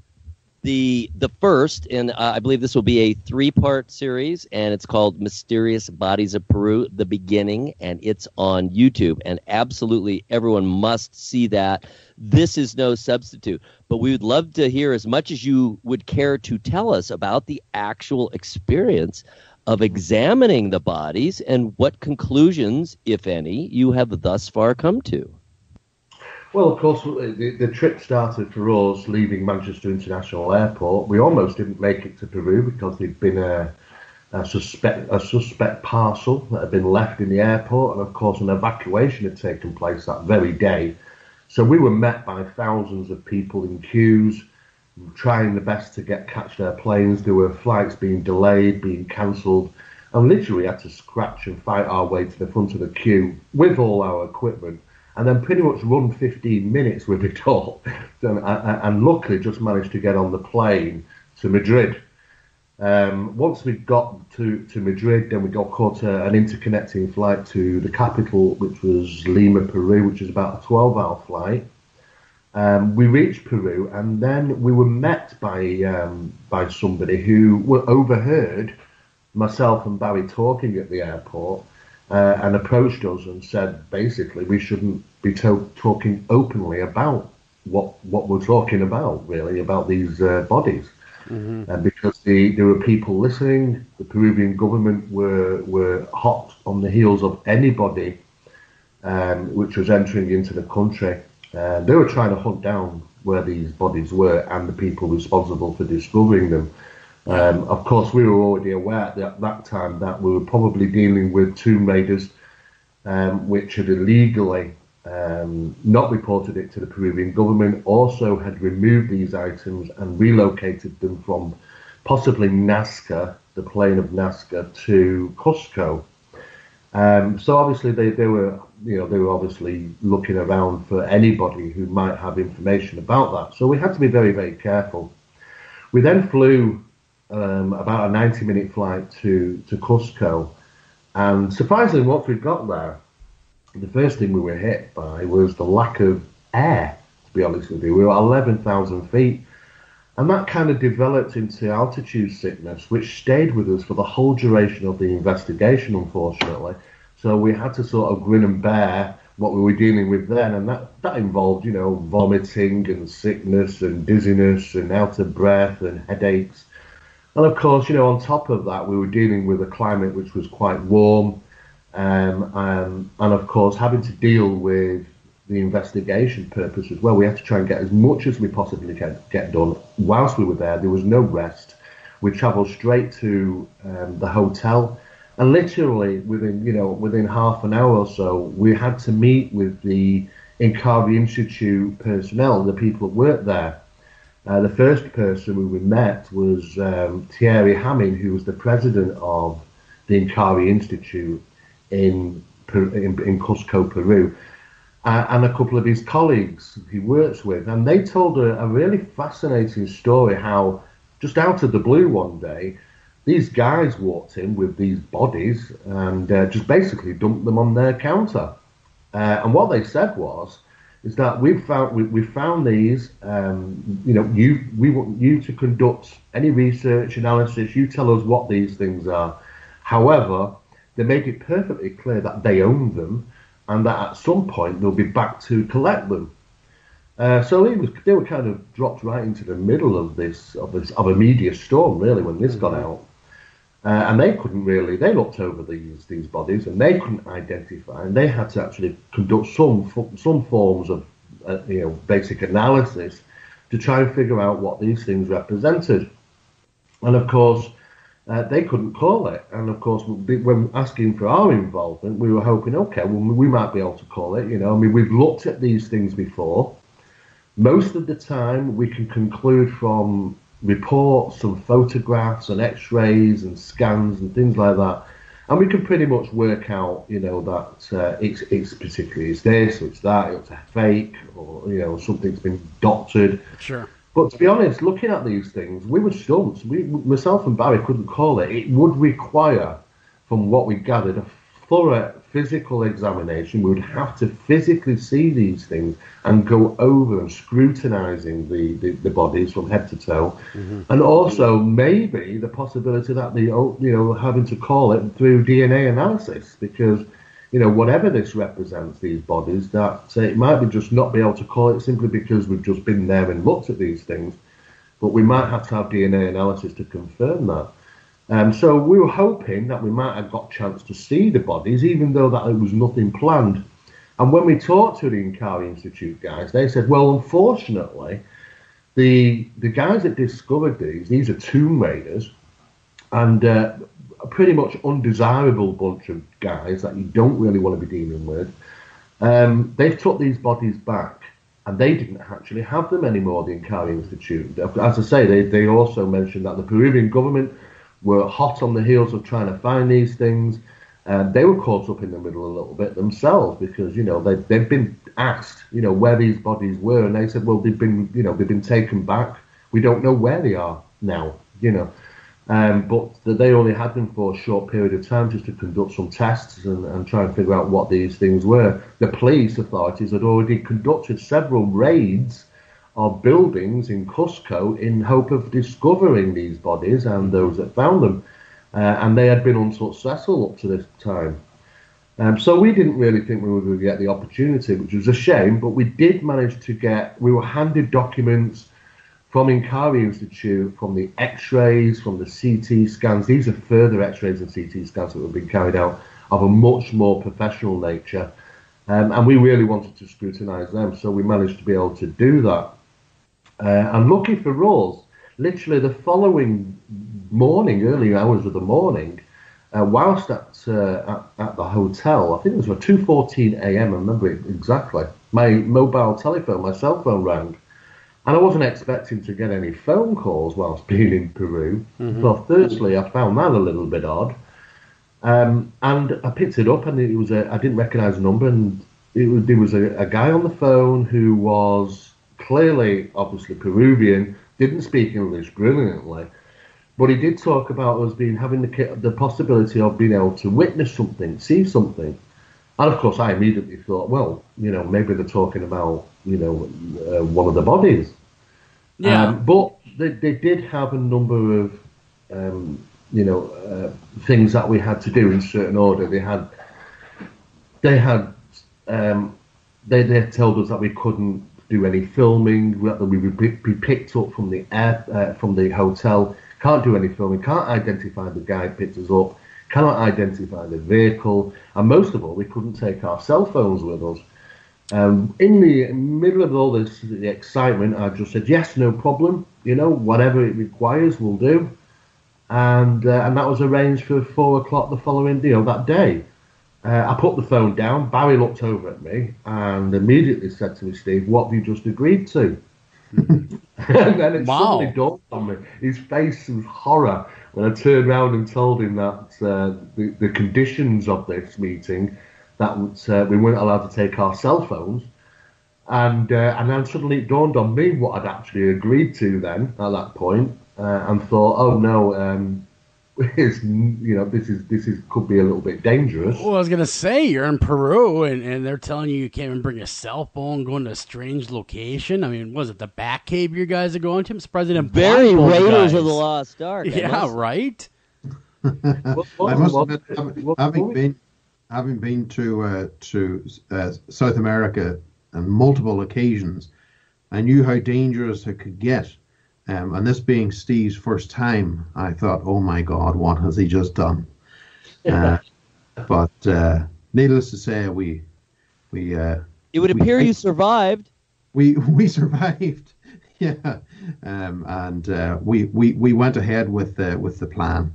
the first, and I believe this will be a 3-part series, and it's called Mysterious Bodies of Peru, The Beginning, and it's on YouTube. And absolutely everyone must see that. This is no substitute. But we would love to hear as much as you would care to tell us about the actual experience of examining the bodies and what conclusions, if any, you have thus far come to. Well, of course, the trip started for us leaving Manchester International Airport. We almost didn't make it to Peru because there'd been a suspect parcel that had been left in the airport, and of course an evacuation had taken place that very day. So we were met by thousands of people in queues, trying the best to catch their planes. There were flights being delayed, being cancelled, and literally had to scratch and fight our way to the front of the queue with all our equipment. And then pretty much run 15 minutes with it all, and luckily just managed to get on the plane to Madrid. Once we got to Madrid, then we caught an interconnecting flight to the capital, which was Lima, Peru, which is about a 12-hour flight. We reached Peru, and then we were met by somebody who overheard myself and Barry talking at the airport, and approached us and said, basically, we shouldn't be talking openly about what we're talking about, really, about these bodies. Mm-hmm. And because there were people listening, the Peruvian government were hot on the heels of anybody which was entering into the country. They were trying to hunt down where these bodies were and the people responsible for discovering them. Of course, we were already aware at that time that we were probably dealing with tomb raiders, which had illegally not reported it to the Peruvian government, also had removed these items and relocated them from possibly Nazca, the plain of Nazca, to Cusco. So obviously they were obviously looking around for anybody who might have information about that. So we had to be very, very careful. We then flew about a 90-minute flight to Cusco, and surprisingly, once we got there, the first thing we were hit by was the lack of air, to be honest with you. We were at 11,000 feet, and that kind of developed into altitude sickness, which stayed with us for the whole duration of the investigation, unfortunately. So we had to sort of grin and bear what we were dealing with then, and that involved, vomiting and sickness and dizziness and out of breath and headaches. And of course, on top of that, we were dealing with a climate which was quite warm, and of course, having to deal with the investigation purpose as well. We had to try and get as much as we possibly can get done. Whilst we were there, there was no rest. We travelled straight to the hotel, and literally within half an hour or so, we had to meet with the Inkari Institute personnel, the people that worked there. The first person who we met was Thierry Hamming, who was the president of the Inkari Institute in Cusco, Peru, and a couple of his colleagues he works with. And they told a really fascinating story how, just out of the blue one day, these guys walked in with these bodies and just basically dumped them on their counter. And what they said is that we found these. We want you to conduct any research analysis. You tell us what these things are. However, they made it perfectly clear that they own them, and that at some point they'll be back to collect them. So they were kind of dropped right into the middle of a media storm, really, when this got out. And they couldn't really. They looked over these bodies and they couldn't identify, and they had to actually conduct some forms of basic analysis to try and figure out what these things represented. And of course, they couldn't call it. And of course, when asking for our involvement, we were hoping, okay, well, we might be able to call it. We've looked at these things before. Most of the time, we can conclude from reports and photographs and x-rays and scans and things like that, and we can pretty much work out that it's particularly it's this or it's that, it's a fake, or something's been doctored. Sure. But to be honest, looking at these things, we were stumped. Myself and Barry couldn't call it. It would require, from what we gathered, a thorough physical examination. We would have to physically see these things and go over and scrutinizing the bodies from head to toe. And also maybe the possibility that having to call it through DNA analysis, because whatever this represents, these bodies, that it might be just not be able to call it simply because we've just been there and looked at these things, but we might have to have DNA analysis to confirm that. So we were hoping that we might have got a chance to see the bodies, even though that it was nothing planned. And when we talked to the Inkari Institute guys, they said, well, unfortunately, the guys that discovered these are tomb raiders, and a pretty much undesirable bunch of guys that you don't really want to be dealing with. They've took these bodies back, and they didn't actually have them anymore, the Inkari Institute. As I say, they also mentioned that the Peruvian government were hot on the heels of trying to find these things. They were caught up in the middle a little bit themselves, because they've been asked where these bodies were, and they said, well, they've been taken back. We don't know where they are now. But they only had them for a short period of time just to conduct some tests and try and figure out what these things were. The police authorities had already conducted several raids of buildings in Cusco in hope of discovering these bodies and those that found them. And they had been unsuccessful up to this time. So we didn't really think we were going to get the opportunity, which was a shame, but we did manage to we were handed documents from Inkari Institute, from the x-rays, from the CT scans. These are further x-rays and CT scans that have been carried out of a much more professional nature. And we really wanted to scrutinize them, so we managed to be able to do that. And lucky for us, literally the following morning, early hours of the morning, whilst at the hotel, I think it was about 2:14 a.m., I remember it exactly, my mobile telephone, my cell phone rang. And I wasn't expecting to get any phone calls whilst being in Peru. Well, firstly, I found that a little bit odd. And I picked it up, and it was I didn't recognise the number, and there was a guy on the phone who was clearly, obviously Peruvian, didn't speak English brilliantly, but he did talk about us having the possibility of being able to witness something, see something. And of course, I immediately thought, well, maybe they're talking about, one of the bodies. Yeah. But they did have a number of, things that we had to do in certain order. They told us that we couldn't do any filming, that we would be picked up from the hotel. Can't do any filming. Can't identify the guy who picked us up. Cannot identify the vehicle, and most of all, we couldn't take our cell phones with us. In the middle of all this, the excitement, I just said, yes, no problem, whatever it requires, we'll do. And that was arranged for 4 o'clock the following, that day. I put the phone down, Barry looked over at me and immediately said to me, Steve, what have you just agreed to? And then it suddenly dawned on me. His face was horror when I turned around and told him that the conditions of this meeting, that we weren't allowed to take our cell phones, and then suddenly it dawned on me what I'd actually agreed to then at that point, and thought, oh no, this could be a little bit dangerous. Well, I was gonna say, you're in Peru and they're telling you can't even bring a cell phone, going to a strange location. I mean, was it the Bat Cave you guys are going to? I'm surprised they didn't very Raiders guys. of the Lost Ark. Yeah, right. I must admit, having been to South America on multiple occasions, I knew how dangerous it could get. And this being Steve's first time, I thought, oh my God, what has he just done? But needless to say, it would appear you survived. We survived, yeah. And we went ahead with the plan.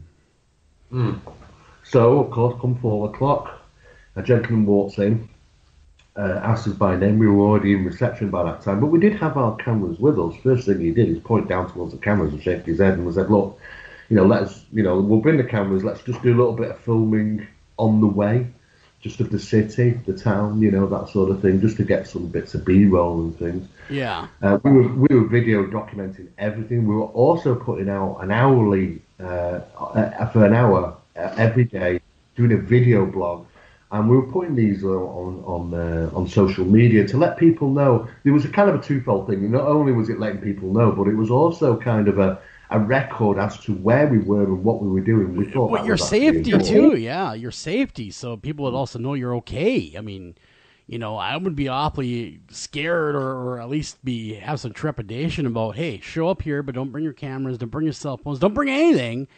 So, of course, come 4 o'clock, a gentleman walks in, asked us by name. We were already in reception by that time, but we did have our cameras with us. First thing he did is point down towards the cameras and shake his head and said, look, let's, we'll bring the cameras, let's just do a little bit of filming on the way, just of the city, the town, that sort of thing, just to get some bits of B-roll and things. Yeah. We were video documenting everything. We were also putting out an hourly, for an hour every day, doing a video blog. And we were putting these on social media to let people know. There was a kind of a twofold thing. Not only was it letting people know, but it was also kind of a record as to where we were and what we were doing. We thought but your safety too, your safety, so people would also know you're okay. I mean, I would be awfully scared, or at least have some trepidation about, hey, show up here, but don't bring your cameras, don't bring your cell phones, don't bring anything.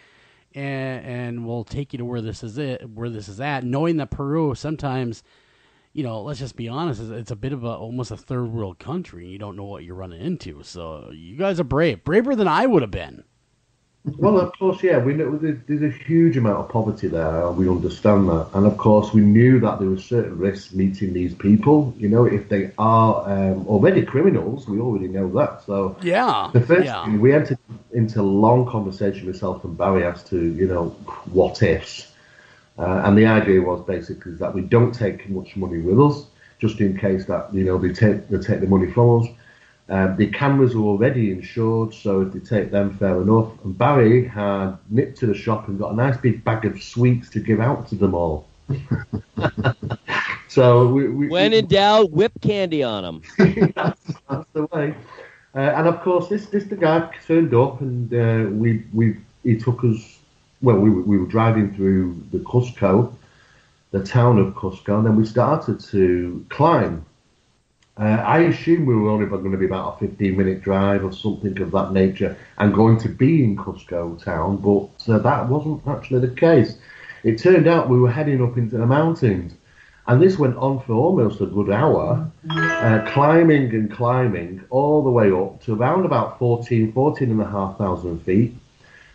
And we'll take you to where this is at, knowing that Peru sometimes, let's just be honest, it's a bit of almost a third world country. You don't know what you're running into. So you guys are braver than I would have been. Well, of course, yeah, we know there's a huge amount of poverty there. We understand that, and of course, we knew that there were certain risks meeting these people. If they are already criminals, we already know that. So, the first thing, we entered into a long conversation with myself and Barry as to what ifs, and the idea was basically that we don't take much money with us, just in case that they take the money from us. The cameras were already insured, so if they take them, fair enough. And Barry had nipped to the shop and got a nice big bag of sweets to give out to them all. So when in doubt, whip candy on them. that's the way. And of course, the guy turned up, and he took us. Well, we were driving through the town of Cusco, and then we started to climb. I assumed we were only going to be about a 15-minute drive or something of that nature and going to be in Cusco town, but that wasn't actually the case. It turned out we were heading up into the mountains, and this went on for almost a good hour, climbing and climbing all the way up to around about 14,500 feet.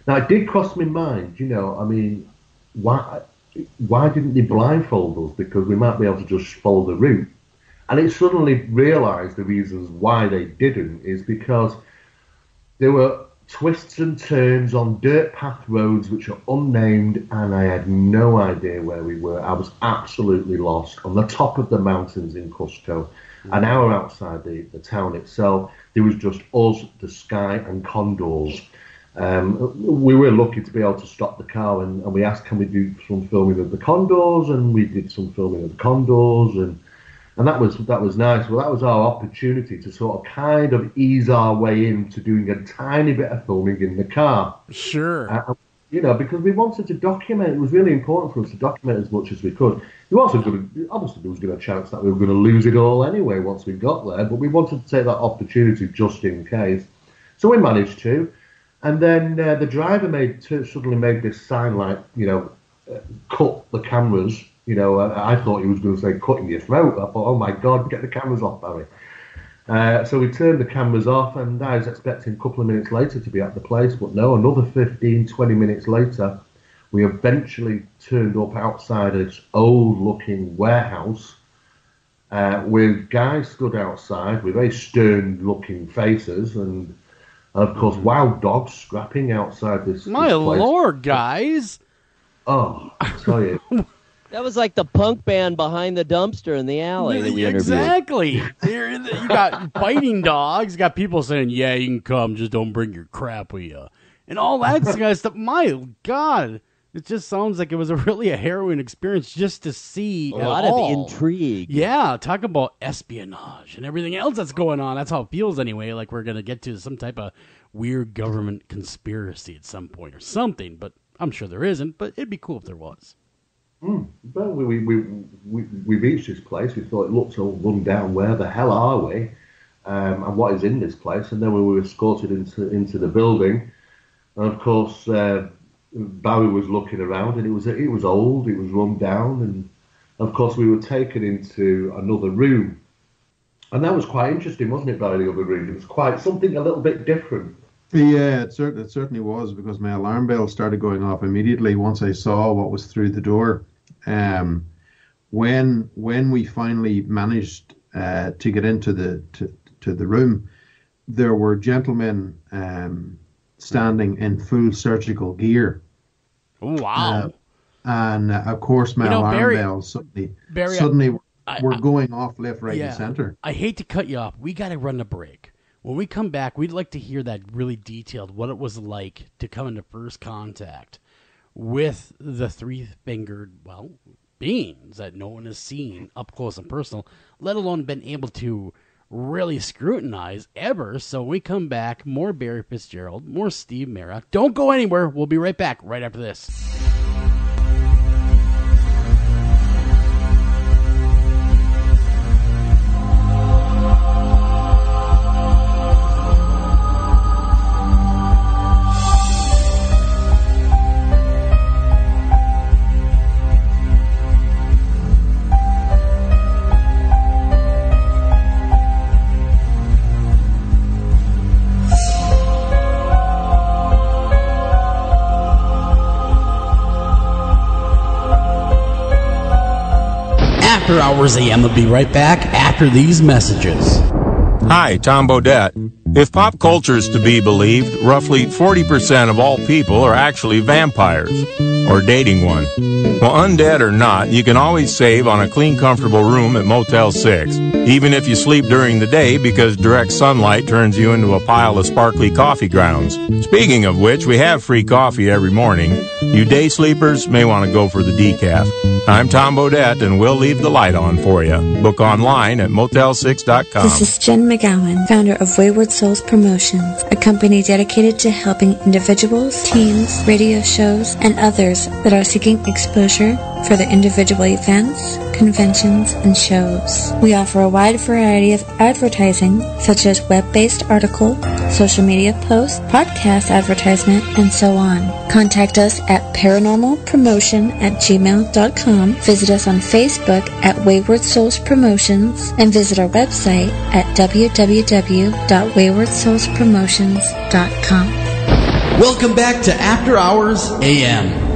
Now, it did cross my mind, why didn't they blindfold us? Because we might be able to just follow the route. And it suddenly realised the reasons why they didn't is because there were twists and turns on dirt path roads which are unnamed, and I had no idea where we were. I was absolutely lost on the top of the mountains in Cusco. An hour outside the town itself, there was just us, the sky, and condors. We were lucky to be able to stop the car, and we asked, can we do some filming of the condors? And we did some filming of the condors, and that was nice. Well, that was our opportunity to sort of kind of ease our way into doing a tiny bit of filming in the car. Sure. Because we wanted to document. It was really important for us to document as much as we could. Obviously, there was going to be a chance that we were going to lose it all anyway once we got there, but we wanted to take that opportunity just in case. So we managed to. And then the driver suddenly made this sign like, cut the cameras. I thought he was going to say cutting your throat. I thought, oh my God, get the cameras off, Barry. So we turned the cameras off, and I was expecting a couple of minutes later to be at the place, but no, another 15, 20 minutes later, we eventually turned up outside this old-looking warehouse with guys stood outside with very stern-looking faces, and of course, wild dogs scrapping outside this My place. Lord, guys! Oh, I tell you. That was like the punk band behind the dumpster in the alley that we interviewed. Exactly. You got biting dogs. You got people saying, yeah, you can come, just don't bring your crap with you. And all that kind of stuff. My God. It just sounds like it was really a harrowing experience just to see a lot of intrigue. Yeah, talk about espionage and everything else that's going on. That's how it feels anyway, like we're going to get to some type of weird government conspiracy at some point or something. But I'm sure there isn't, but it'd be cool if there was. Well, we reached this place. We thought it looked all run down. Where the hell are we? And what is in this place? And then we were escorted into the building. And of course, Barry was looking around, and it was old. It was run down, and of course, we were taken into another room. And that was quite interesting, wasn't it, Barry? The other room. It was quite something a little bit different. Yeah, it certainly was, because my alarm bell started going off immediately once I saw what was through the door. When we finally managed to get into the room, there were gentlemen standing in full surgical gear. Wow! And of course, my alarm bells suddenly were going off left, right, and center. I hate to cut you off. We got to run a break. When we come back, we'd like to hear that really detailed, what it was like to come into first contact with the three-fingered, well, beings that no one has seen up close and personal, let alone been able to really scrutinize ever. So when we come back, more Barry Fitzgerald, more Steve Mera. Don't go anywhere. We'll be right back right after this. After Hours AM will be right back after these messages. Hi, Tom Bodette. If pop culture is to be believed, roughly 40% of all people are actually vampires, or dating one. Well, undead or not, you can always save on a clean, comfortable room at Motel 6, even if you sleep during the day because direct sunlight turns you into a pile of sparkly coffee grounds. Speaking of which, we have free coffee every morning. You day sleepers may want to go for the decaf. I'm Tom Bodette, and we'll leave the light on for you. Book online at motel6.com. This is Jen McGowan, founder of Wayward Souls Promotions, a company dedicated to helping individuals, teams, radio shows, and others that are seeking exposure for their individual events, conventions, and shows. We offer a wide variety of advertising, such as web-based article, social media posts, podcast advertisement, and so on. Contact us at paranormalpromotion@gmail.com, visit us on Facebook at Wayward Souls Promotions, and visit our website at www.waywardsoulspromotions.com. Welcome back to After Hours AM.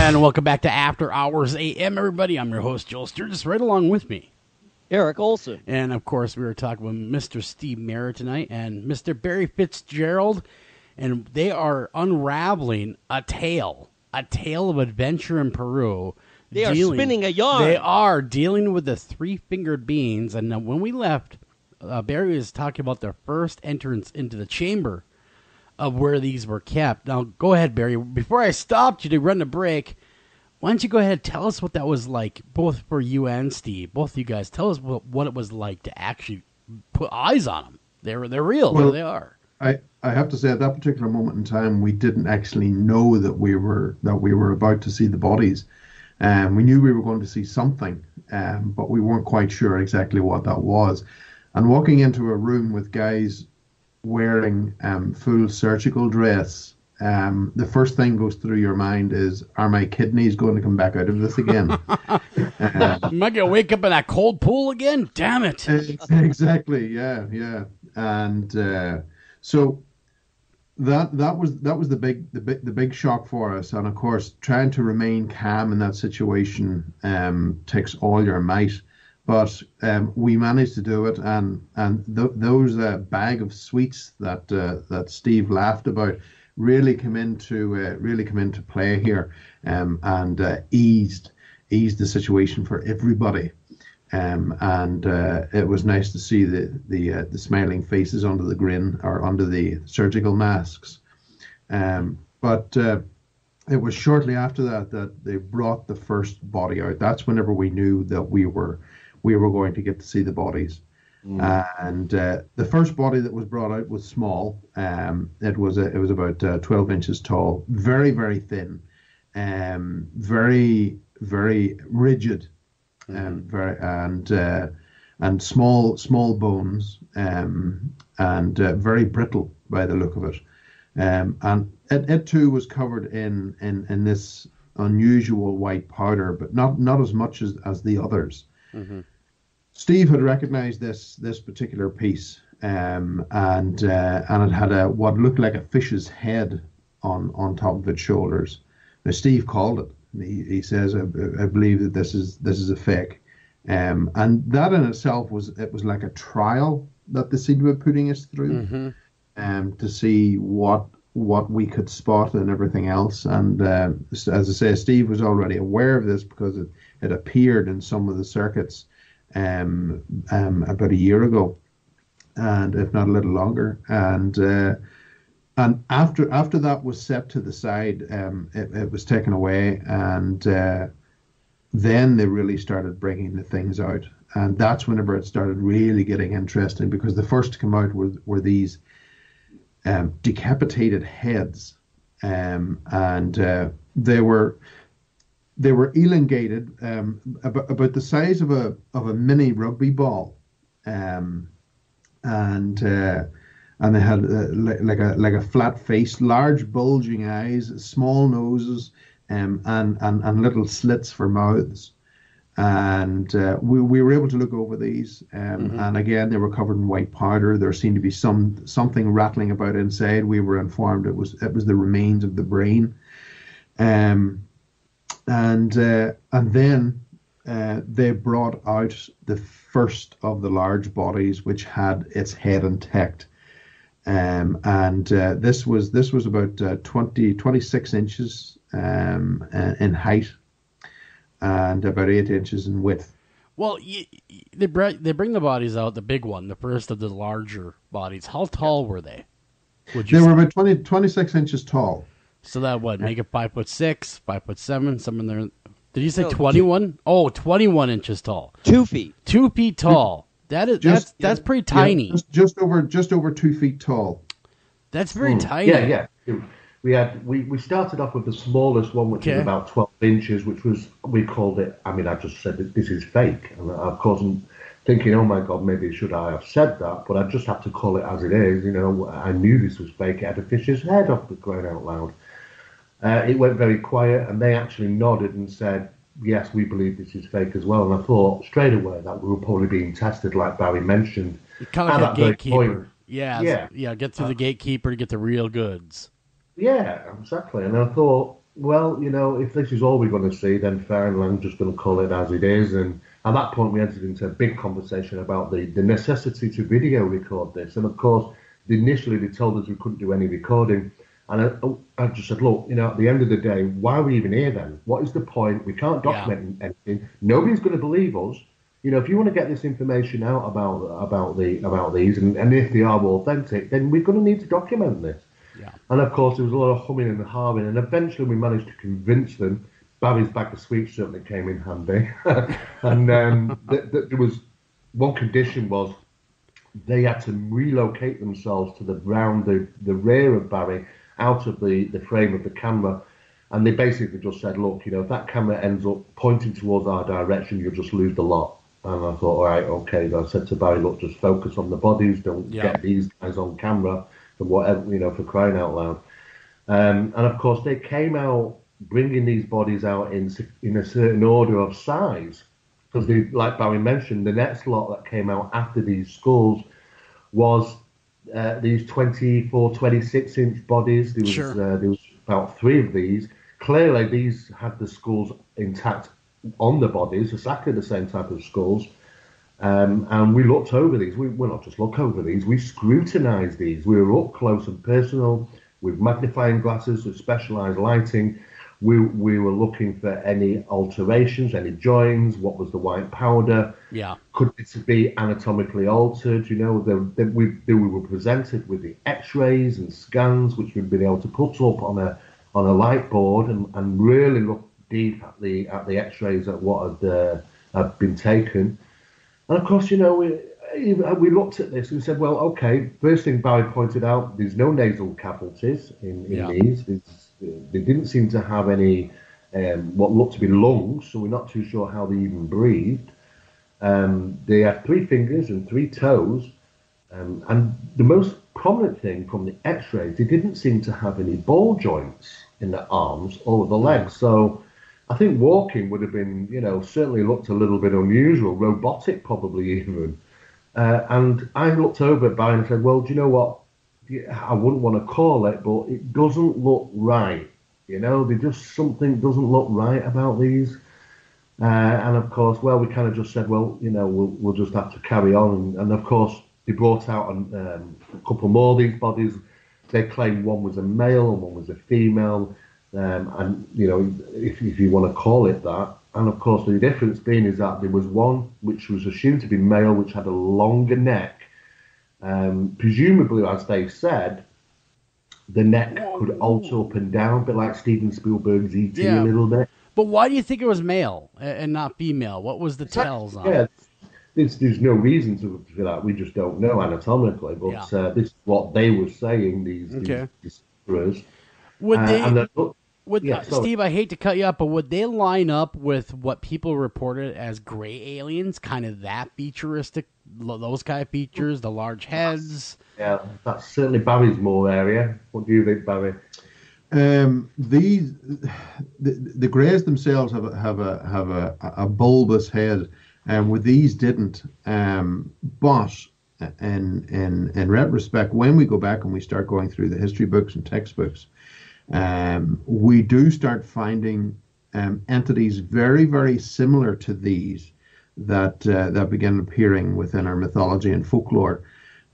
And welcome back to After Hours AM, everybody. I'm your host, Joel Sturgis. Right along with me, Eric Olsen. And, of course, we were talking with Mr. Steve Mera tonight and Mr. Barry Fitzgerald. And they are unraveling a tale of adventure in Peru. They are spinning a yarn. They are dealing with the three-fingered beings. And when we left, Barry was talking about their first entrance into the chamber of where these were kept. Now, go ahead, Barry. Before I stopped you to run the break, why don't you go ahead and tell us what that was like, both for you and Steve, both of you guys. Tell us what it was like to actually put eyes on them. They're real. Well, there they are. I have to say, at that particular moment in time, we didn't actually know that we were about to see the bodies. We knew we were going to see something, but we weren't quite sure exactly what that was. And walking into a room with guys wearing full surgical dress, the first thing goes through your mind is, are my kidneys going to come back out of this again? Am I going to wake up in that cold pool again? Damn it. Exactly, yeah. And so that was the big shock for us. And of course, trying to remain calm in that situation takes all your might. But we managed to do it, and those bag of sweets that Steve laughed about really come into play here, and eased the situation for everybody. And it was nice to see the smiling faces under the grin, or under the surgical masks. But it was shortly after that they brought the first body out. That's whenever we knew that we were going to get to see the bodies. And the first body that was brought out was small. It was about 12 inches tall, very, very thin, very, very rigid, and small bones, and very brittle by the look of it. And it too was covered in this unusual white powder, but not as much as the others. Mm-hmm. Steve had recognized this particular piece, and it had what looked like a fish's head on top of its shoulders, Now, Steve called it. He says, I believe that this is a fake. And that in itself was like a trial that the seed were putting us through, to see what we could spot and everything else. And as I say, Steve was already aware of this because it appeared in some of the circuits about a year ago, and if not a little longer. And after that was set to the side, it was taken away, and then they really started bringing the things out. And that's whenever it started really getting interesting, because the first to come out were these decapitated heads, and they were elongated, about the size of a mini rugby ball, and they had like a flat face, large bulging eyes, small noses, and little slits for mouths. And we were able to look over these, and again, they were covered in white powder. There seemed to be something rattling about inside. We were informed it was the remains of the brain, and then they brought out the first of the large bodies, which had its head intact, and this was about 26 inches in height, and about 8 inches in width. Well, they bring the bodies out, the big one, the first of the larger bodies. How tall were they? They were about 26 inches tall. So that would make it 5'6", 5'7", somewhere in there. Did you say 21? Oh, 21 inches tall. 2 feet. 2 feet tall. That's pretty tiny. Just over 2 feet tall. That's very tiny. Yeah. We started off with the smallest one, which was about 12 inches, which was, we called it, I just said that this is fake. And of course, I'm thinking, oh my God, maybe should I have said that? But I just have to call it as it is. I knew this was fake. It had a fish's head off the ground out loud. It went very quiet, and they actually nodded and said, yes, we believe this is fake as well. And I thought straight away that we were probably being tested, like Barry mentioned. Kind of like a gatekeeper. Yeah, get through the gatekeeper to get the real goods. Yeah, exactly. And I thought, well, if this is all we're going to see, then fair enough, I'm just going to call it as it is. And at that point, we entered into a big conversation about the necessity to video record this. And of course, initially they told us we couldn't do any recording. And I just said, look, at the end of the day, why are we even here then? What is the point? We can't document anything. Nobody's going to believe us. If you want to get this information out about these, and if they are authentic, then we're going to need to document this. Yeah. And of course, there was a lot of humming and hawing, and eventually we managed to convince them. Barry's bag of sweets certainly came in handy. And there was one condition was they had to relocate themselves to the rear of Barry, out of the frame of the camera. And they basically just said, look, if that camera ends up pointing towards our direction, you'll just lose the lot. And I thought, all right, okay. I said to Barry, look, just focus on the bodies. Don't get these guys on camera for whatever, for crying out loud. And of course, they came out bringing these bodies out in a certain order of size. Because, like Barry mentioned, the next lot that came out after these skulls was these 24, 26-inch bodies. There was about 3 of these. Clearly, these had the skulls intact on the bodies, exactly the same type of skulls. And we looked over these. We not just look over these, we scrutinized these. We were up close and personal with magnifying glasses, with specialized lighting. We were looking for any alterations, any joins, what was the white powder. Yeah. Could it be anatomically altered? We were presented with the x-rays and scans, which we've been able to put up on a light board and really look deep at the x-rays at what had been taken. And of course, we looked at this and said, well, okay, first thing Barry pointed out, there's no nasal cavities in these. They didn't seem to have any what looked to be lungs, so we're not too sure how they even breathed. They had 3 fingers and 3 toes. And the most prominent thing from the x-rays, they didn't seem to have any ball joints in the arms or the legs. So I think walking would have been, certainly looked a little bit unusual, robotic probably even. And I looked over at Barry and said, well, do you know what? I wouldn't want to call it, but it doesn't look right. You know, they just, something doesn't look right about these. And of course, well, we kind of just said, well, you know, we'll just have to carry on. And of course, they brought out a couple more of these bodies. They claimed one was a male and one was a female. And, you know, if you want to call it that. And of course, the difference being is that there was one which was assumed to be male, which had a longer neck. Presumably, as they said, the neck could alter up and down, a bit like Steven Spielberg's E.T. a little bit. But why do you think it was male and not female? What was the tells on it? There's no reason for that. We just don't know anatomically. But this is what they were saying, these discoverers. Would they... Steve, I hate to cut you up, but would they line up with what people reported as gray aliens, kind of that featuristic, those kind of features, the large heads? Yeah, that's certainly Barry's more area. What do you think, Barry? The greys themselves have a bulbous head, and with these didn't. But in retrospect, when we go back and we start going through the history books and textbooks, we do start finding entities very, very similar to these that begin appearing within our mythology and folklore,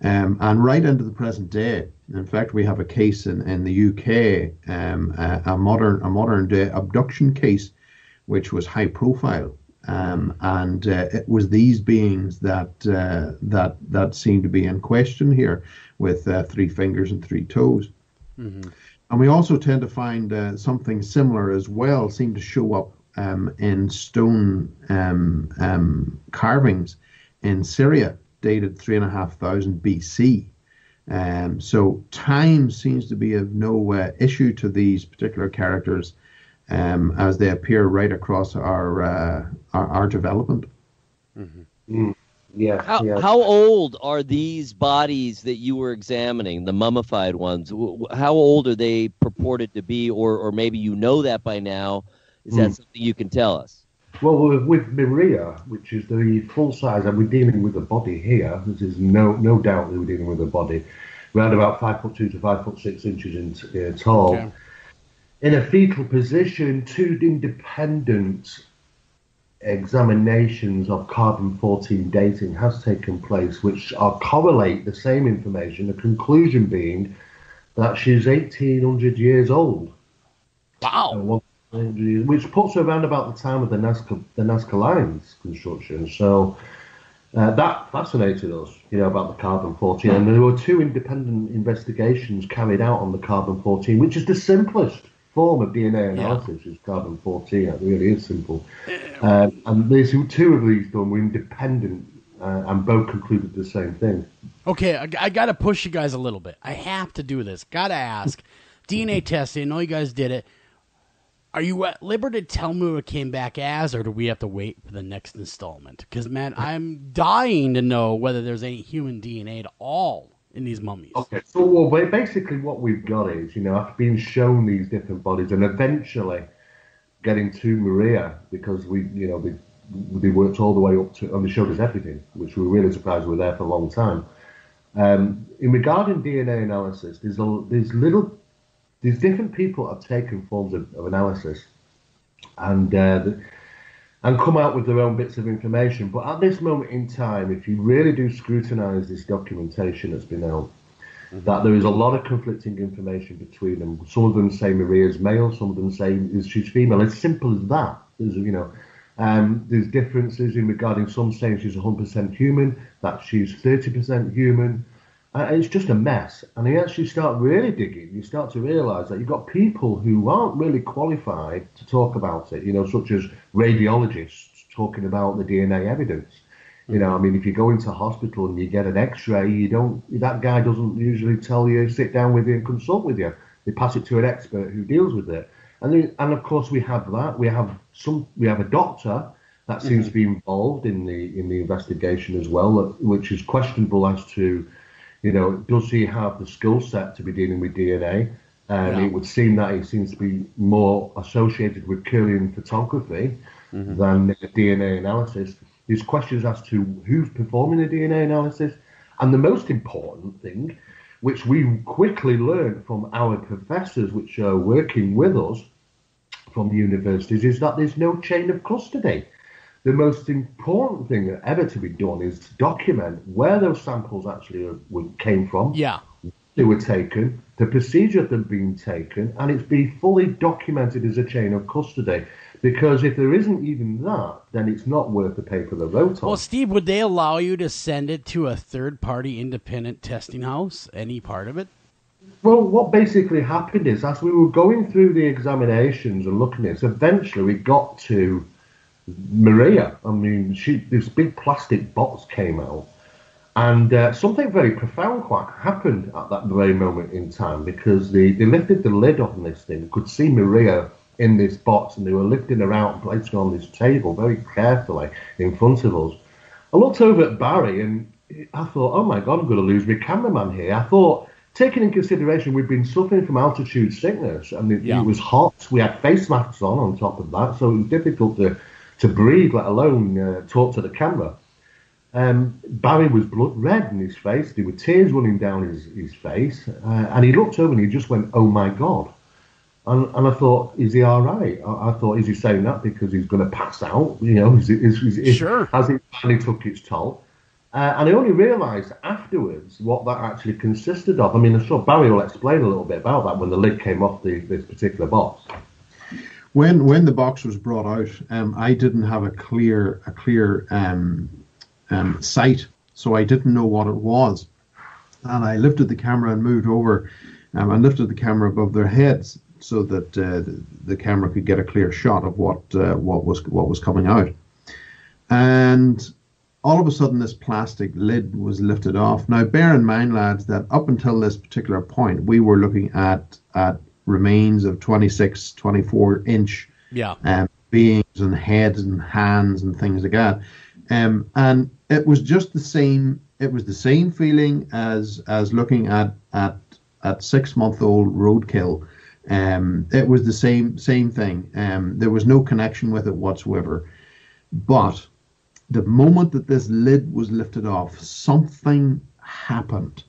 and right into the present day. In fact, we have a case in the UK, a modern day abduction case, which was high profile, and it was these beings that seem to be in question here, with 3 fingers and 3 toes. Mm-hmm. And we also tend to find something similar as well, seem to show up in stone carvings in Syria, dated 3,500 BC. So time seems to be of no issue to these particular characters, as they appear right across our development. Mm-hmm. How old are these bodies that you were examining, the mummified ones? How old are they purported to be, or maybe you know that by now? Is that something you can tell us? Well, with Maria, which is the full size, and we're dealing with a body here. There's no doubt that we're dealing with a body, around about 5'2" to 5'6" inches in tall. Okay. In a fetal position, 2 independent examinations of carbon-14 dating has taken place, which are correlate the same information, the conclusion being that she's 1,800 years old. Wow. Which puts her around about the time of the Nazca Lines construction. So that fascinated us, about the carbon-14. And there were 2 independent investigations carried out on the carbon-14, which is the simplest form of DNA analysis, is carbon-14. It really is simple. And there's 2 of these done were independent, and both concluded the same thing. Okay, I got to push you guys a little bit. I have to do this. Got to ask. DNA testing, I know you guys did it. Are you at liberty to tell me what it came back as, or do we have to wait for the next installment? Because, man, I'm dying to know whether there's any human DNA at all in these mummies. Okay, so basically what we've got is, after being shown these different bodies and eventually getting to Maria, because they worked all the way up to, and they showed us everything, which we were really surprised we were there for a long time. In regarding DNA analysis, there's different people have taken forms of analysis and come out with their own bits of information. But at this moment in time, if you really do scrutinize this documentation that's been out, that there is a lot of conflicting information between them. Some of them say Maria's male, some of them say she's female. It's simple as that. There's differences in regarding some saying she's 100% human, that she's 30% human. It's just a mess. And you actually start really digging. You start to realise that you've got people who aren't really qualified to talk about it, such as radiologists talking about the DNA evidence. If you go into hospital and you get an X-ray, that guy doesn't usually tell you, sit down with you and consult with you. They pass it to an expert who deals with it. And of course we have that. We have a doctor that seems to be involved in the investigation as well, which is questionable as to, does he have the skill set to be dealing with DNA? It would seem that he seems to be more associated with Kirlian photography than DNA analysis. There's questions as to who's performing the DNA analysis. And the most important thing, which we quickly learned from our professors, which are working with us from the universities, is that there's no chain of custody. The most important thing ever to be done is to document where those samples actually came from, they were taken, the procedure that had been taken, and it's be fully documented as a chain of custody. Because if there isn't even that, then it's not worth the paper they wrote on. Well, Steve, would they allow you to send it to a third-party independent testing house, any part of it? Well, what basically happened is, as we were going through the examinations and looking at this, eventually we got to Maria. I mean, this big plastic box came out, and something very profound quite happened at that very moment in time, because they lifted the lid on this thing, could see Maria in this box, and they were lifting her out and placing her on this table very carefully in front of us. I looked over at Barry and I thought, oh my God, I'm going to lose my cameraman here. I thought, taking in consideration we've been suffering from altitude sickness, and it was hot, we had face masks on top of that, so it was difficult to breathe, let alone talk to the camera. Barry was blood red in his face, there were tears running down his face, and he looked over and he just went, oh my God. And I thought, is he all right? I thought, is he saying that because he's going to pass out? You know, Sure. Has it finally took its toll? And I only realised afterwards what that actually consisted of. I mean, I'm sure Barry will explain a little bit about that when the lid came off this particular box. When the box was brought out, I didn't have a clear sight, so I didn't know what it was. And I lifted the camera and moved over, and lifted the camera above their heads, so that the camera could get a clear shot of what was coming out. And all of a sudden, this plastic lid was lifted off. Now, bear in mind, lads, that up until this particular point, we were looking at remains of 26, 24-inch beings and heads and hands and things like that. And it was just the same. It was the same feeling as looking at 6-month-old roadkill. It was the same thing. There was no connection with it whatsoever. But the moment that this lid was lifted off, something happened.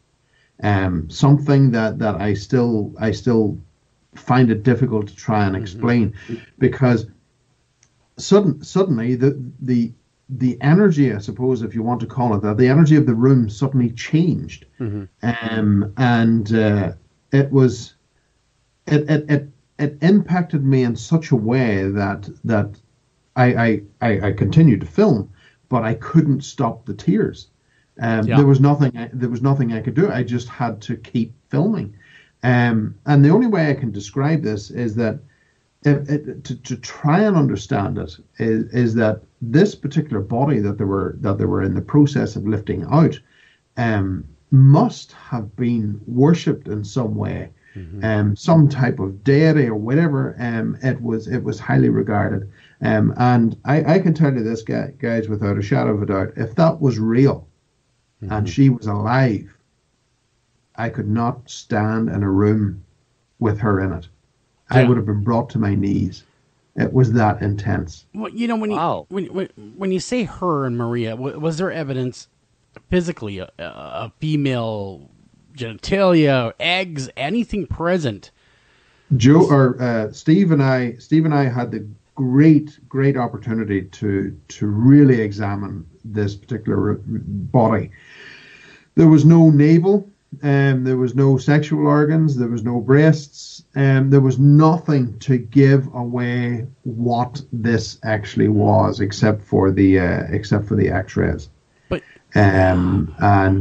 Something that I still find it difficult to try and explain, because suddenly the energy, I suppose, if you want to call it that, the energy of the room suddenly changed, and it was. It impacted me in such a way that I continued to film, but I couldn't stop the tears. There was nothing I could do. I just had to keep filming. And the only way I can describe this is that to try and understand it is that this particular body that they were in the process of lifting out must have been worshipped in some way. Some type of deity or whatever. It was highly regarded, and I can tell you this, guys, without a shadow of a doubt, if that was real and she was alive, I could not stand in a room with her in it. I would have been brought to my knees. It was that intense. Well, you know, when you say her and Maria, was there evidence physically a female genitalia, eggs, anything present? Steve and I had the great opportunity to really examine this particular body. There was no navel, there was no sexual organs, there was no breasts, there was nothing to give away what this actually was, except for the X-rays. And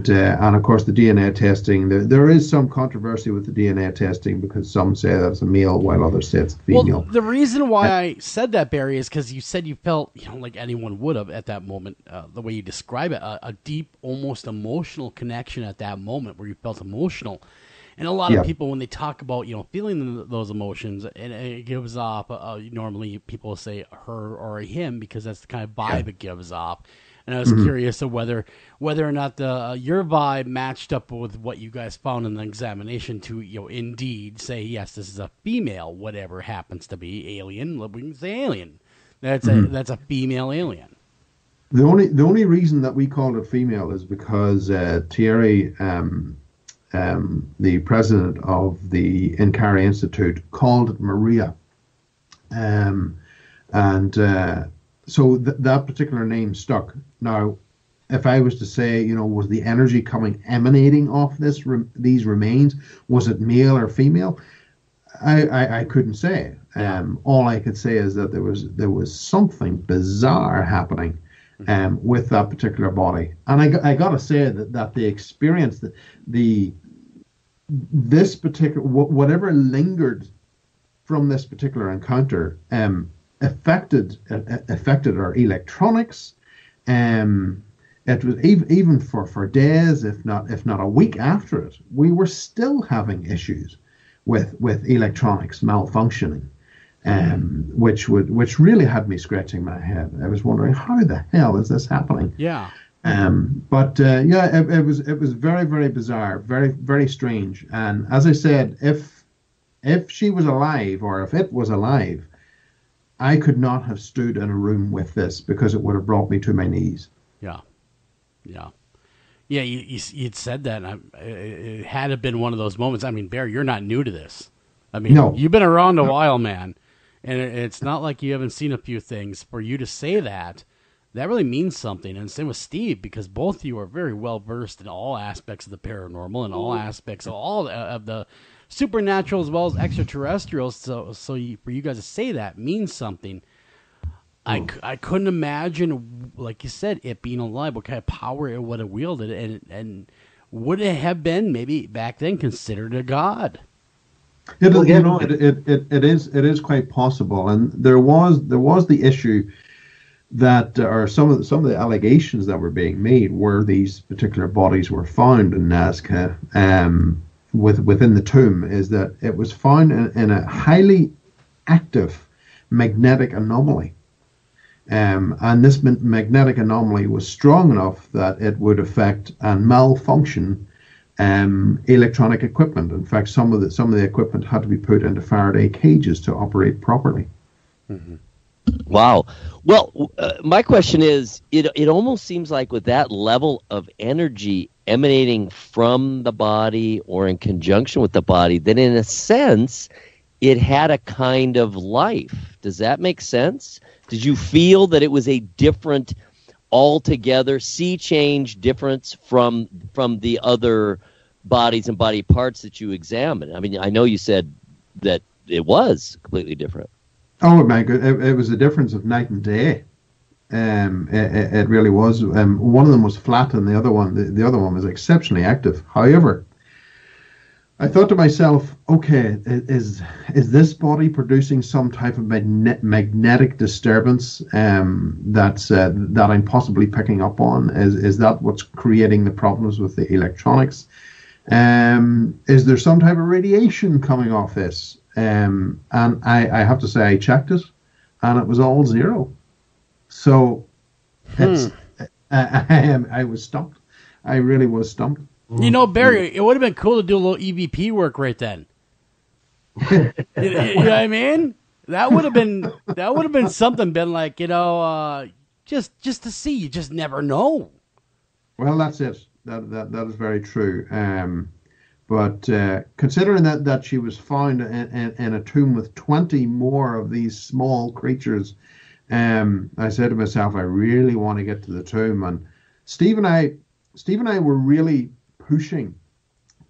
of course the DNA testing, there is some controversy with the DNA testing, because some say that it's a male while others say it's a female. Well, the reason why I said that, Barry, is because you said you felt, like anyone would have at that moment, the way you describe it, a deep, almost emotional connection at that moment where you felt emotional. And a lot of people, when they talk about, feeling those emotions, and it gives off, normally people say her or a him, because that's the kind of vibe it gives off. And I was curious of whether or not your vibe matched up with what you guys found in the examination to, indeed say, yes, this is a female, whatever happens to be, alien. We can say alien. That's a female alien. The only reason that we called it female is because Thierry the president of the Inkari Institute, called it Maria. So that particular name stuck. Now, if I was to say, was the energy emanating off these remains, was it male or female? I couldn't say. All I could say is that there was something bizarre happening with that particular body, and I got to say that the experience, this particular whatever lingered from this particular encounter affected our electronics. It was even for days, if not a week after it, we were still having issues with electronics malfunctioning, which really had me scratching my head. I was wondering, how the hell is this happening? Yeah. It was very, very bizarre, very, very strange. And as I said, if she was alive, or if it was alive, I could not have stood in a room with this, because it would have brought me to my knees. Yeah, you'd said that, and it had to have been one of those moments. I mean, Bear, you're not new to this. I mean, no. You've been around a while, man, and it's not like you haven't seen a few things. For you to say that really means something. And same with Steve, because both of you are very well versed in all aspects of the paranormal and all aspects of all of the supernatural as well as extraterrestrials. So for you guys to say that means something. I couldn't imagine, like you said, it being alive, what kind of power it would have wielded, and would it have been maybe back then considered a god? It is quite possible, and there was the issue that, or some of the allegations that were being made, where these particular bodies were found in Nazca, within the tomb, is that it was found in a highly active magnetic anomaly. And this magnetic anomaly was strong enough that it would affect and malfunction electronic equipment. In fact, some of the equipment had to be put into Faraday cages to operate properly. Mm-hmm. Wow. Well, my question is, it almost seems like with that level of energy emanating from the body or in conjunction with the body, that in a sense, it had a kind of life. Does that make sense? Did you feel that it was a different, altogether sea change difference from the other bodies and body parts that you examined? I mean, I know you said that it was completely different. Oh my God! It was a difference of night and day. It really was. One of them was flat, and the other one was exceptionally active. However, I thought to myself, okay, is this body producing some type of magnetic disturbance that I'm possibly picking up on? Is that what's creating the problems with the electronics? Is there some type of radiation coming off this? And I have to say, I checked it, and it was all zero. So I was stumped. I really was stumped. You know, Barry, it would have been cool to do a little EVP work right then. You know what I mean? That would have been something. Been like, just to see. You just never know. Well, that's it. That is very true. But considering that she was found in a tomb with 20 more of these small creatures, I said to myself, I really want to get to the tomb. And Steve and I were really pushing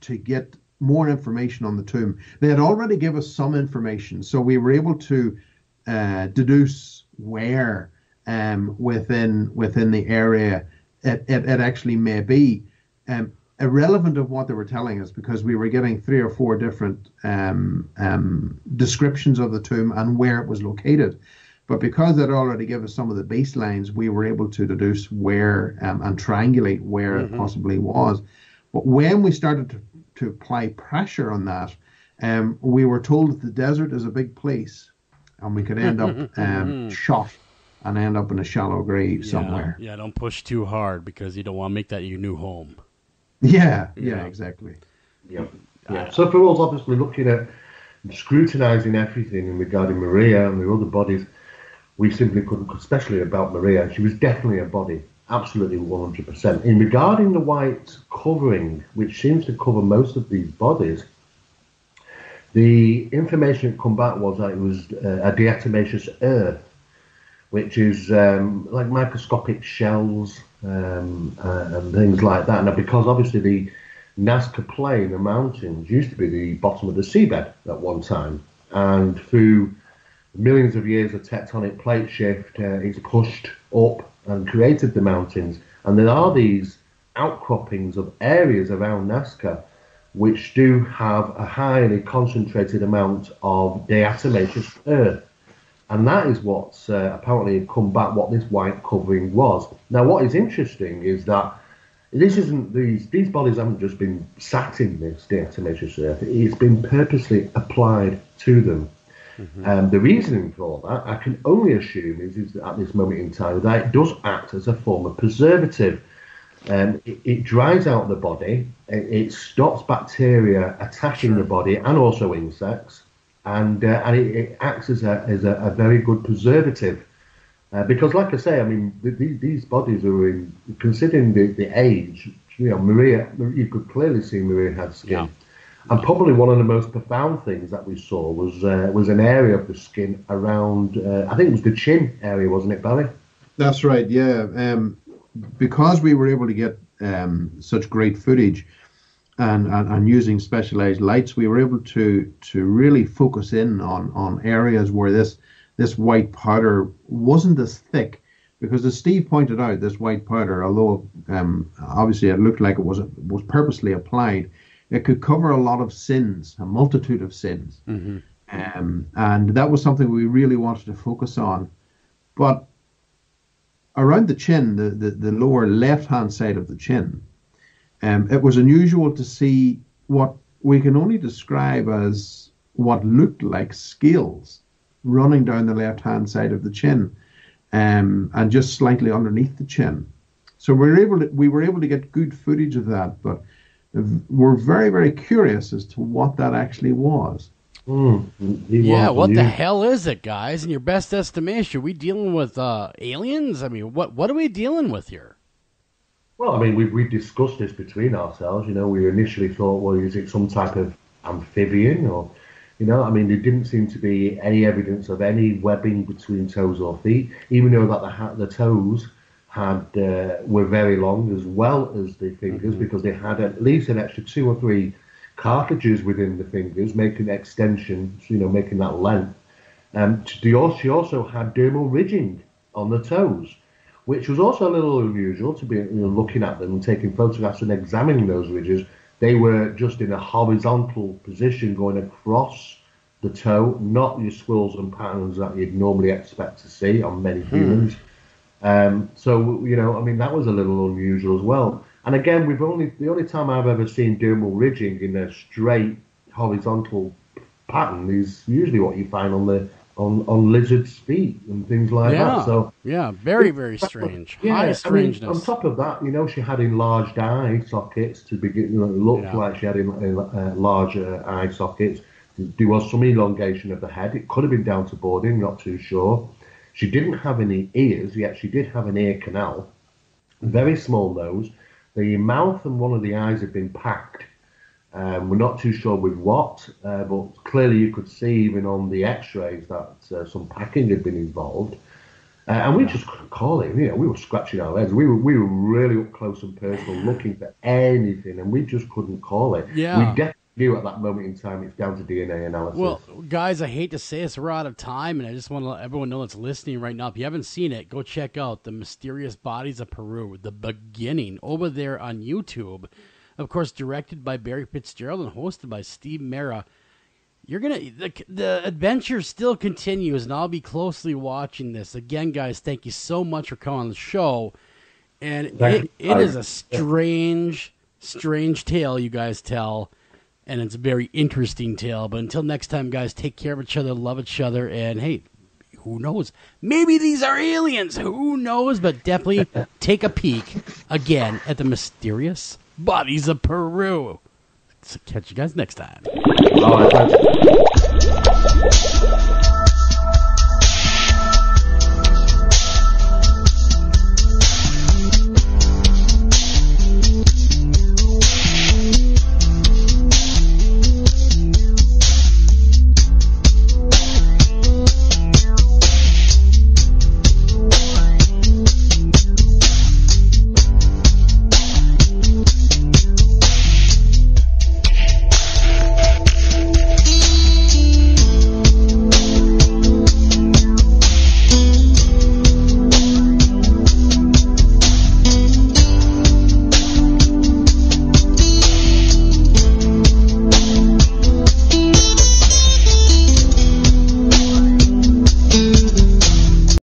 to get more information on the tomb. They had already given us some information, so we were able to deduce where within the area it actually may be. Irrelevant of what they were telling us, because we were getting 3 or 4 different descriptions of the tomb and where it was located. But because they'd already given us some of the baselines, we were able to deduce where and triangulate where it possibly was. But when we started to apply pressure on that, we were told that the desert is a big place, and we could end up shot and end up in a shallow grave somewhere. Yeah, don't push too hard, because you don't want to make that your new home. Yeah, exactly. Yeah. So for us, obviously, looking at scrutinizing everything regarding Maria and the other bodies, we simply couldn't, especially about Maria. She was definitely a body. absolutely 100%. In regarding the white covering, which seems to cover most of these bodies, the information that come back was that it was a diatomaceous earth, which is like microscopic shells and things like that. Now, because obviously the Nazca Plain, the mountains, used to be the bottom of the seabed at one time, and through millions of years of tectonic plate shift, it's pushed up and created the mountains. And there are these outcroppings of areas around Nazca which do have a highly concentrated amount of diatomaceous earth. And that is what's apparently come back, what this white covering was. Now, what is interesting is that this isn't these bodies haven't just been sat in this diatomaceous earth. It's been purposely applied to them. The reasoning for that, I can only assume, is that at this moment in time that it does act as a form of preservative. It dries out the body, it stops bacteria attacking the body and also insects, and it acts as a very good preservative. Because, like I say, I mean, these bodies are considering the age. You know, Maria, you could clearly see Maria had skin. Yeah. And probably one of the most profound things that we saw was an area of the skin around, I think it was the chin area, wasn't it, Barry? That's right, yeah. Because we were able to get such great footage and using specialized lights, we were able to really focus in on areas where this white powder wasn't as thick. Because as Steve pointed out, this white powder, although obviously it looked like it was purposely applied, it could cover a lot of sins, a multitude of sins. And that was something we really wanted to focus on. But around the chin, the lower left-hand side of the chin, it was unusual to see what we can only describe as what looked like scales running down the left-hand side of the chin, and just slightly underneath the chin. So we were able to get good footage of that, but we're very, very curious as to what that actually was. Yeah, what the hell is it, guys? In your best estimation, are we dealing with aliens? I mean, what are we dealing with here? Well, I mean, we discussed this between ourselves. You know, we initially thought, well, is it some type of amphibian? Or, you know, I mean, there didn't seem to be any evidence of any webbing between toes or feet, even though that the toes were very long as well as the fingers, because they had at least an extra 2 or 3 cartilages within the fingers, making extensions, you know, making that length. She also had dermal ridging on the toes, which was also a little unusual to be looking at them and taking photographs and examining those ridges. They were just in a horizontal position going across the toe, not your swirls and patterns that you'd normally expect to see on many humans. So, you know, I mean, that was a little unusual as well. And again, the only time I've ever seen dermal ridging in a straight horizontal pattern is usually what you find on lizards' feet and things like that. So yeah, very, very strange. Yeah, high strangeness. I mean, on top of that, you know, she had enlarged eye sockets to begin. You know, it looked like she had larger eye sockets. There was some elongation of the head. It could have been down to boarding, not too sure. She didn't have any ears, yet she did have an ear canal. Very small nose. The mouth and one of the eyes had been packed. We're not too sure with what, but clearly you could see even on the x-rays that some packing had been involved. And we just couldn't call it. You know, we were scratching our heads. We were really up close and personal, looking for anything, and we just couldn't call it. Yeah. We definitely knew at that moment in time it's down to DNA analysis. Well, guys, I hate to say this, we're out of time, and I just want to let everyone know that's listening right now. If you haven't seen it, go check out The Mysterious Bodies of Peru, the beginning, over there on YouTube. Of course, directed by Barry Fitzgerald and hosted by Stephen Mera. The adventure still continues, and I'll be closely watching this. Again, guys, thank you so much for coming on the show. And it is a strange tale you guys tell, and it's a very interesting tale. But until next time, guys, take care of each other, love each other, and hey, who knows? Maybe these are aliens. Who knows? But definitely take a peek again at the Mysterious Bodies of Peru. So catch you guys next time. All right, thanks.